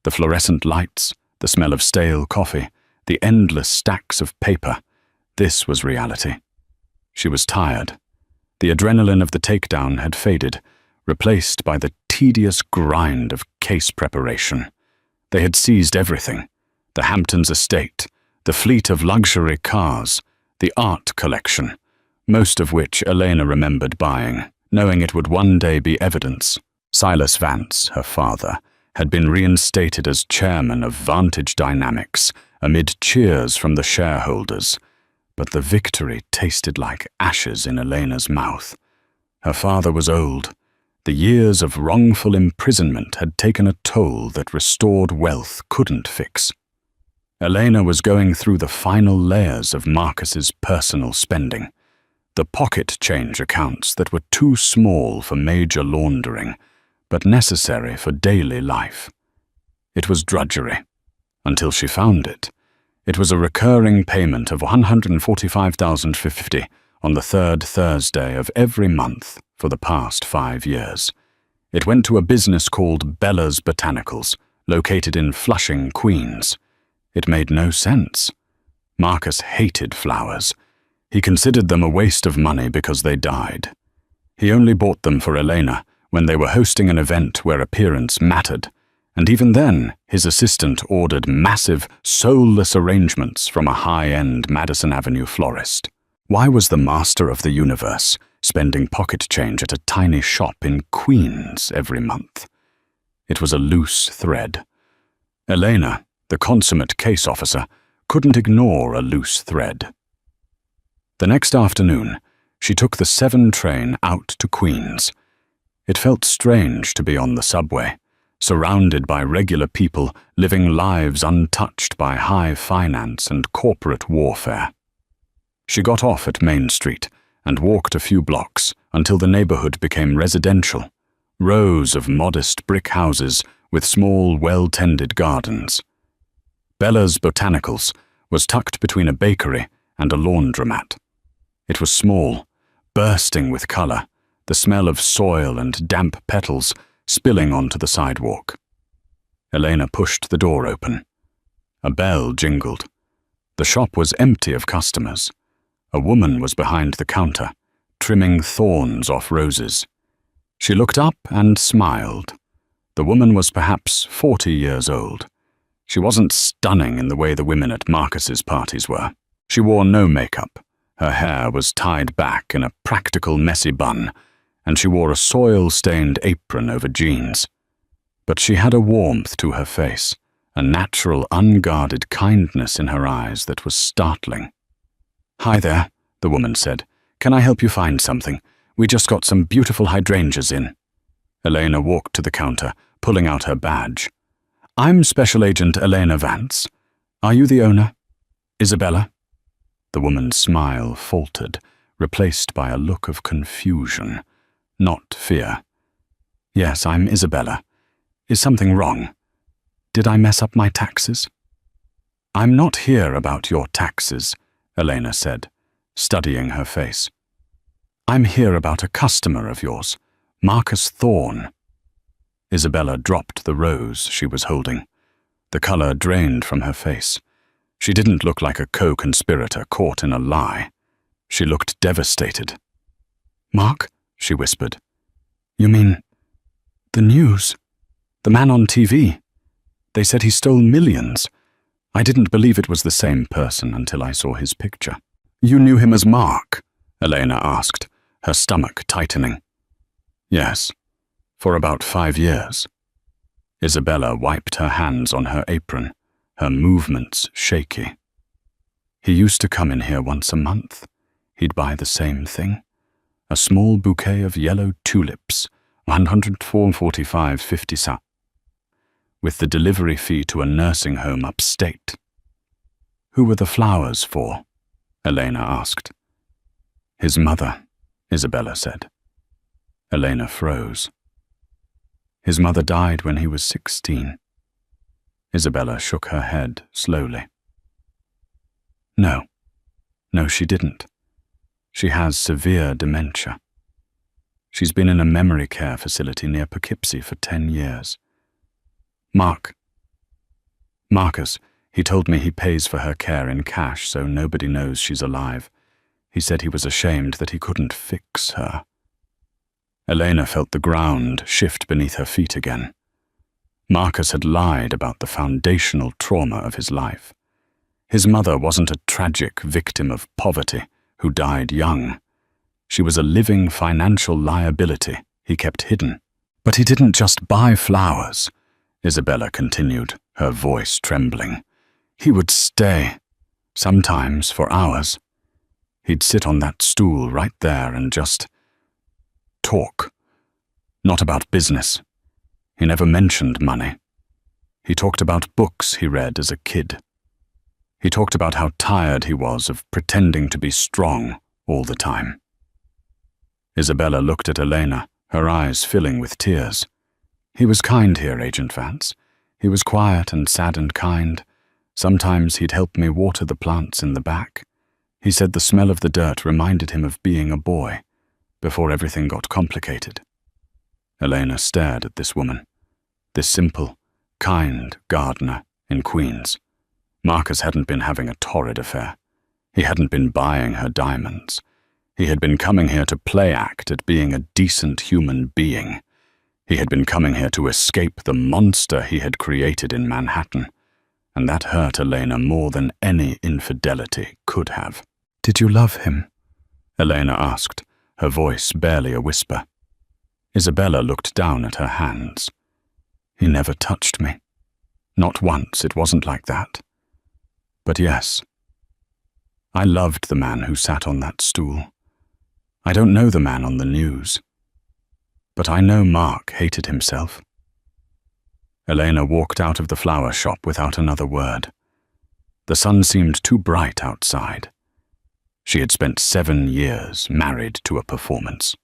The fluorescent lights, the smell of stale coffee, the endless stacks of paper. This was reality. She was tired. The adrenaline of the takedown had faded, replaced by the tedious grind of case preparation. They had seized everything: the Hamptons estate, the fleet of luxury cars, the art collection, most of which Elena remembered buying, knowing it would one day be evidence. Silas Vance, her father, had been reinstated as chairman of Vantage Dynamics amid cheers from the shareholders, but the victory tasted like ashes in Elena's mouth. Her father was old. The years of wrongful imprisonment had taken a toll that restored wealth couldn't fix. Elena was going through the final layers of Marcus's personal spending, the pocket change accounts that were too small for major laundering, but necessary for daily life. It was drudgery, until she found it. It was a recurring payment of $145,050 on the third Thursday of every month for the past 5 years. It went to a business called Bella's Botanicals, located in Flushing, Queens. It made no sense. Marcus hated flowers. He considered them a waste of money because they died. He only bought them for Elena when they were hosting an event where appearance mattered, and even then his assistant ordered massive, soulless arrangements from a high-end Madison Avenue florist. Why was the master of the universe spending pocket change at a tiny shop in Queens every month? It was a loose thread. Elena, the consummate case officer, couldn't ignore a loose thread. The next afternoon, she took the 7 train out to Queens. It felt strange to be on the subway, surrounded by regular people living lives untouched by high finance and corporate warfare. She got off at Main Street and walked a few blocks until the neighborhood became residential, rows of modest brick houses with small, well-tended gardens. Bella's Botanicals was tucked between a bakery and a laundromat. It was small, bursting with color, the smell of soil and damp petals spilling onto the sidewalk. Elena pushed the door open. A bell jingled. The shop was empty of customers. A woman was behind the counter, trimming thorns off roses. She looked up and smiled. The woman was perhaps 40 years old. She wasn't stunning in the way the women at Marcus's parties were. She wore no makeup. Her hair was tied back in a practical messy bun, and she wore a soil-stained apron over jeans. But she had a warmth to her face, a natural, unguarded kindness in her eyes that was startling. "Hi there," the woman said. "Can I help you find something? We just got some beautiful hydrangeas in." Elena walked to the counter, pulling out her badge. "I'm Special Agent Elena Vance. Are you the owner? Isabella?" The woman's smile faltered, replaced by a look of confusion, not fear. "Yes, I'm Isabella. Is something wrong? Did I mess up my taxes?" "I'm not here about your taxes," Elena said, studying her face. "I'm here about a customer of yours, Marcus Thorne." Isabella dropped the rose she was holding. The color drained from her face. She didn't look like a co-conspirator caught in a lie. She looked devastated. "Mark?" she whispered. "You mean the news? The man on TV? They said he stole millions. I didn't believe it was the same person until I saw his picture." "You knew him as Mark?" Elena asked, her stomach tightening. "Yes, for about 5 years." Isabella wiped her hands on her apron, her movements shaky. "He used to come in here once a month. He'd buy the same thing. A small bouquet of yellow tulips, 104.45 cents, with the delivery fee to a nursing home upstate." "Who were the flowers for?" Elena asked. "His mother," Isabella said. Elena froze. "His mother died when he was 16. Isabella shook her head slowly. No, she didn't. She has severe dementia. She's been in a memory care facility near Poughkeepsie for 10 years. Marcus, he told me he pays for her care in cash so nobody knows she's alive. He said he was ashamed that he couldn't fix her." Elena felt the ground shift beneath her feet again. Marcus had lied about the foundational trauma of his life. His mother wasn't a tragic victim of poverty who died young. She was a living financial liability he kept hidden. "But he didn't just buy flowers," Isabella continued, her voice trembling. "He would stay, sometimes for hours. He'd sit on that stool right there and just talk. Not about business. He never mentioned money. He talked about books he read as a kid. He talked about how tired he was of pretending to be strong all the time." Isabella looked at Elena, her eyes filling with tears. "He was kind here, Agent Vance. He was quiet and sad and kind. Sometimes he'd help me water the plants in the back. He said the smell of the dirt reminded him of being a boy, before everything got complicated." Elena stared at this woman, this simple, kind gardener in Queens. Marcus hadn't been having a torrid affair. He hadn't been buying her diamonds. He had been coming here to play act at being a decent human being. He had been coming here to escape the monster he had created in Manhattan, and that hurt Elena more than any infidelity could have. "Did you love him?" Elena asked, her voice barely a whisper. Isabella looked down at her hands. "He never touched me. Not once, it wasn't like that. But yes, I loved the man who sat on that stool. I don't know the man on the news, but I know Mark hated himself." Elena walked out of the flower shop without another word. The sun seemed too bright outside. She had spent 7 years married to a performance.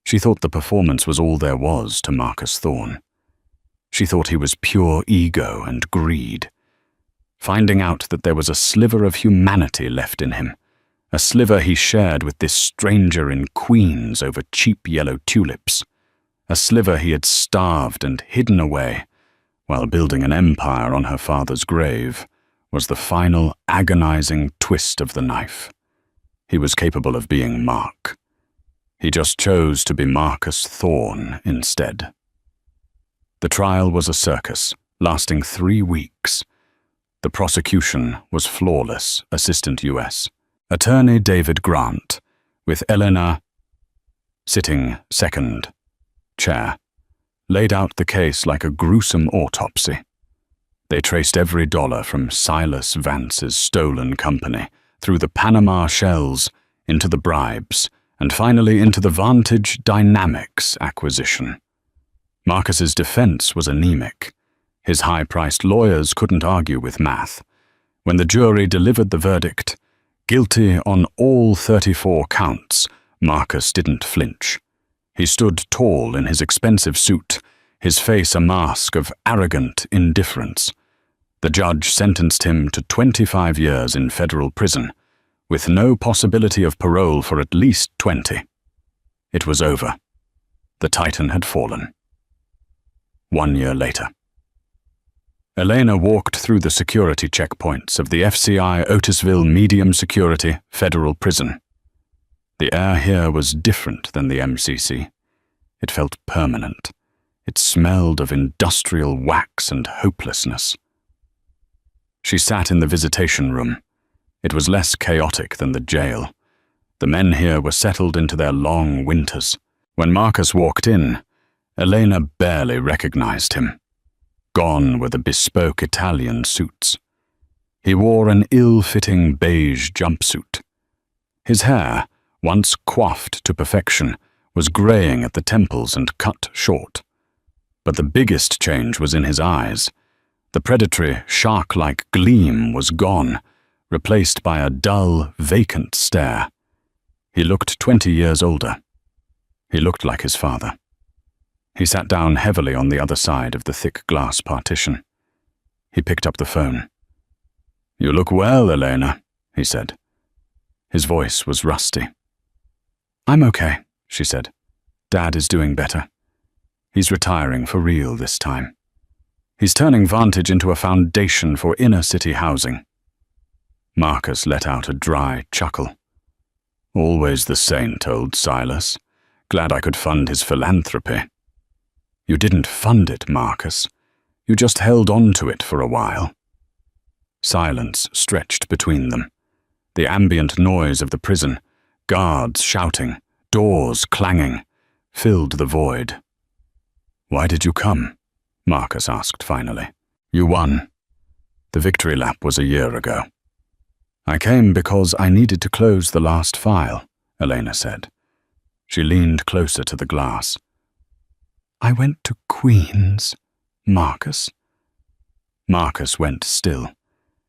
She thought the performance was all there was to Marcus Thorne. She thought he was pure ego and greed. Finding out that there was a sliver of humanity left in him, a sliver he shared with this stranger in Queens over cheap yellow tulips, a sliver he had starved and hidden away while building an empire on her father's grave, was the final agonizing twist of the knife. He was capable of being Mark. He just chose to be Marcus Thorne instead. The trial was a circus, lasting 3 weeks. The prosecution was flawless, Assistant U.S. Attorney David Grant, with Elena sitting second chair, laid out the case like a gruesome autopsy. They traced every dollar from Silas Vance's stolen company, through the Panama shells, into the bribes, and finally into the Vantage Dynamics acquisition. Marcus's defense was anemic. His high-priced lawyers couldn't argue with math. When the jury delivered the verdict, guilty on all 34 counts, Marcus didn't flinch. He stood tall in his expensive suit, his face a mask of arrogant indifference. The judge sentenced him to 25 years in federal prison, with no possibility of parole for at least 20. It was over. The Titan had fallen. 1 year later. Elena walked through the security checkpoints of the FCI Otisville Medium Security Federal Prison. The air here was different than the MCC. It felt permanent. It smelled of industrial wax and hopelessness. She sat in the visitation room. It was less chaotic than the jail. The men here were settled into their long winters. When Marcus walked in, Elena barely recognized him. Gone were the bespoke Italian suits. He wore an ill-fitting beige jumpsuit. His hair, once coiffed to perfection, was graying at the temples and cut short. But the biggest change was in his eyes. The predatory, shark-like gleam was gone, replaced by a dull, vacant stare. He looked 20 years older. He looked like his father. He sat down heavily on the other side of the thick glass partition. He picked up the phone. "You look well, Elena," he said. His voice was rusty. "I'm okay," she said. "Dad is doing better. He's retiring for real this time. He's turning Vantage into a foundation for inner-city housing." Marcus let out a dry chuckle. "Always the saint, old Silas. Glad I could fund his philanthropy." "You didn't fund it, Marcus. You just held on to it for a while." Silence stretched between them. The ambient noise of the prison, guards shouting, doors clanging, filled the void. "Why did you come?" Marcus asked finally. "You won. The victory lap was a year ago." "I came because I needed to close the last file," Elena said. She leaned closer to the glass. "I went to Queens, Marcus." Marcus went still,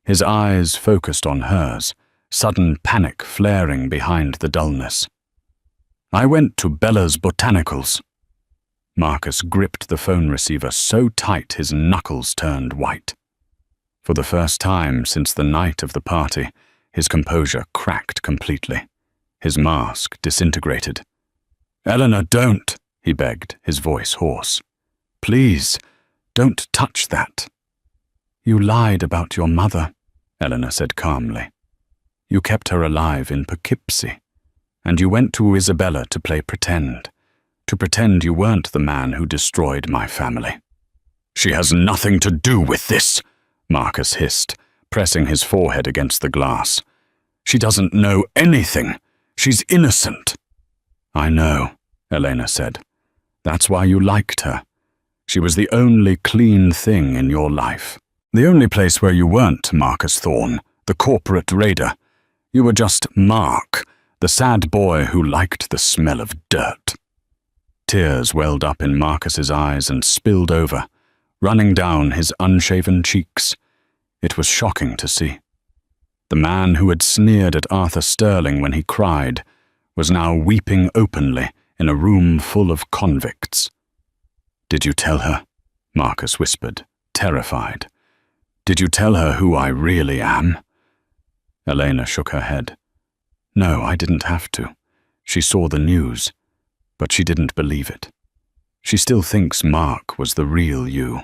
his eyes focused on hers, sudden panic flaring behind the dullness. "I went to Bella's Botanicals." Marcus gripped the phone receiver so tight his knuckles turned white. For the first time since the night of the party, his composure cracked completely. His mask disintegrated. "Eleanor, don't!" he begged, his voice hoarse. "Please, don't touch that." "You lied about your mother," Eleanor said calmly. You kept her alive in Poughkeepsie, and you went to Isabella to play pretend, to pretend you weren't the man who destroyed my family." "She has nothing to do with this," Marcus hissed, pressing his forehead against the glass. "She doesn't know anything. She's innocent." "I know," Elena said. "That's why you liked her. She was the only clean thing in your life. The only place where you weren't Marcus Thorne, the corporate raider. You were just Mark, the sad boy who liked the smell of dirt." Tears welled up in Marcus's eyes and spilled over, running down his unshaven cheeks. It was shocking to see. The man who had sneered at Arthur Sterling when he cried was now weeping openly in a room full of convicts. "Did you tell her?" Marcus whispered, terrified. "Did you tell her who I really am?" Elena shook her head. "No, I didn't have to. She saw the news, but she didn't believe it. She still thinks Mark was the real you."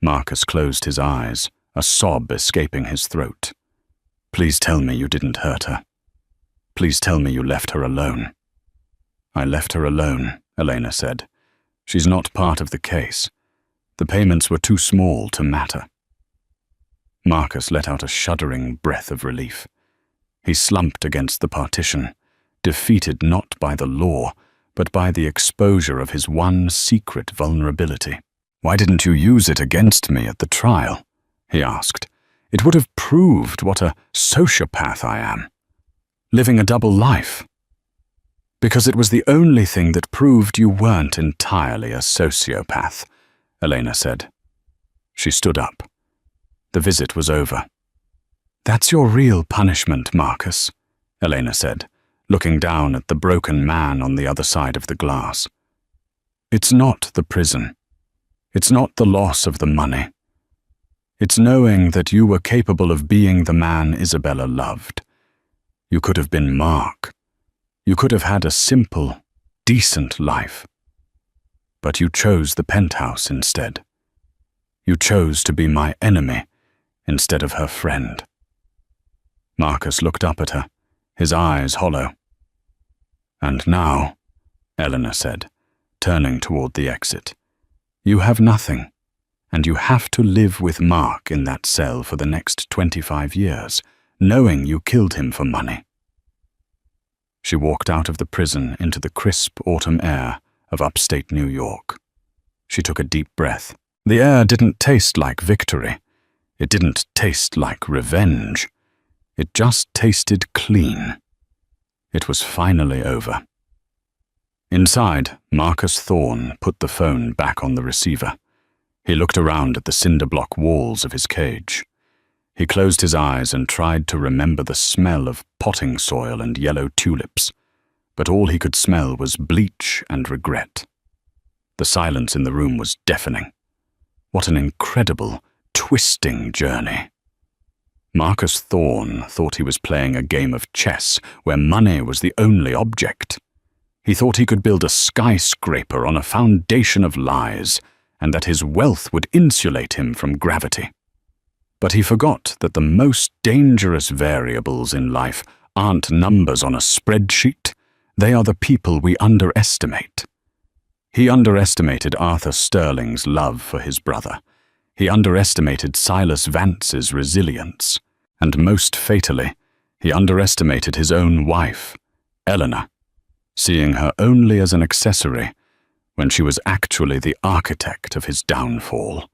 Marcus closed his eyes, a sob escaping his throat. "Please tell me you didn't hurt her. Please tell me you left her alone." "I left her alone," Elena said. "She's not part of the case. The payments were too small to matter." Marcus let out a shuddering breath of relief. He slumped against the partition, defeated not by the law, but by the exposure of his one secret vulnerability. "Why didn't you use it against me at the trial?" he asked. "It would have proved what a sociopath I am, living a double life." "Because it was the only thing that proved you weren't entirely a sociopath," Elena said. She stood up. The visit was over. "That's your real punishment, Marcus," Elena said, looking down at the broken man on the other side of the glass. "It's not the prison. It's not the loss of the money. It's knowing that you were capable of being the man Isabella loved. You could have been Mark. You could have had a simple, decent life. But you chose the penthouse instead. You chose to be my enemy instead of her friend." Marcus looked up at her, his eyes hollow. "And now," Elena said, turning toward the exit, "you have nothing, and you have to live with Mark in that cell for the next 25 years, knowing you killed him for money." She walked out of the prison into the crisp autumn air of upstate New York. She took a deep breath. The air didn't taste like victory. It didn't taste like revenge. It just tasted clean. It was finally over. Inside, Marcus Thorne put the phone back on the receiver. He looked around at the cinder-block walls of his cage. He closed his eyes and tried to remember the smell of potting soil and yellow tulips, but all he could smell was bleach and regret. The silence in the room was deafening. What an incredible, twisting journey. Marcus Thorne thought he was playing a game of chess where money was the only object. He thought he could build a skyscraper on a foundation of lies, and that his wealth would insulate him from gravity. But he forgot that the most dangerous variables in life aren't numbers on a spreadsheet. They are the people we underestimate. He underestimated Arthur Sterling's love for his brother. He underestimated Silas Vance's resilience. And most fatally, he underestimated his own wife, Eleanor, seeing her only as an accessory when she was actually the architect of his downfall.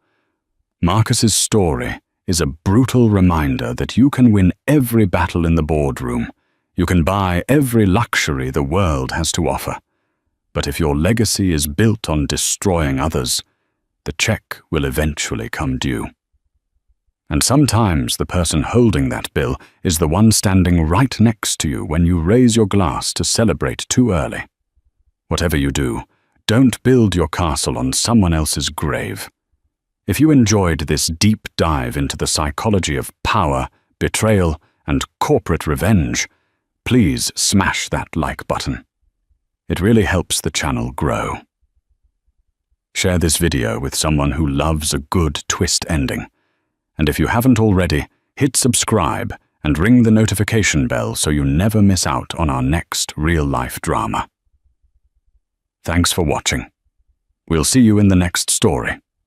Marcus's story is a brutal reminder that you can win every battle in the boardroom. You can buy every luxury the world has to offer. But if your legacy is built on destroying others, the check will eventually come due. And sometimes the person holding that bill is the one standing right next to you when you raise your glass to celebrate too early. Whatever you do, don't build your castle on someone else's grave. If you enjoyed this deep dive into the psychology of power, betrayal, and corporate revenge, please smash that like button. It really helps the channel grow. Share this video with someone who loves a good twist ending. And if you haven't already, hit subscribe and ring the notification bell so you never miss out on our next real-life drama. Thanks for watching. We'll see you in the next story.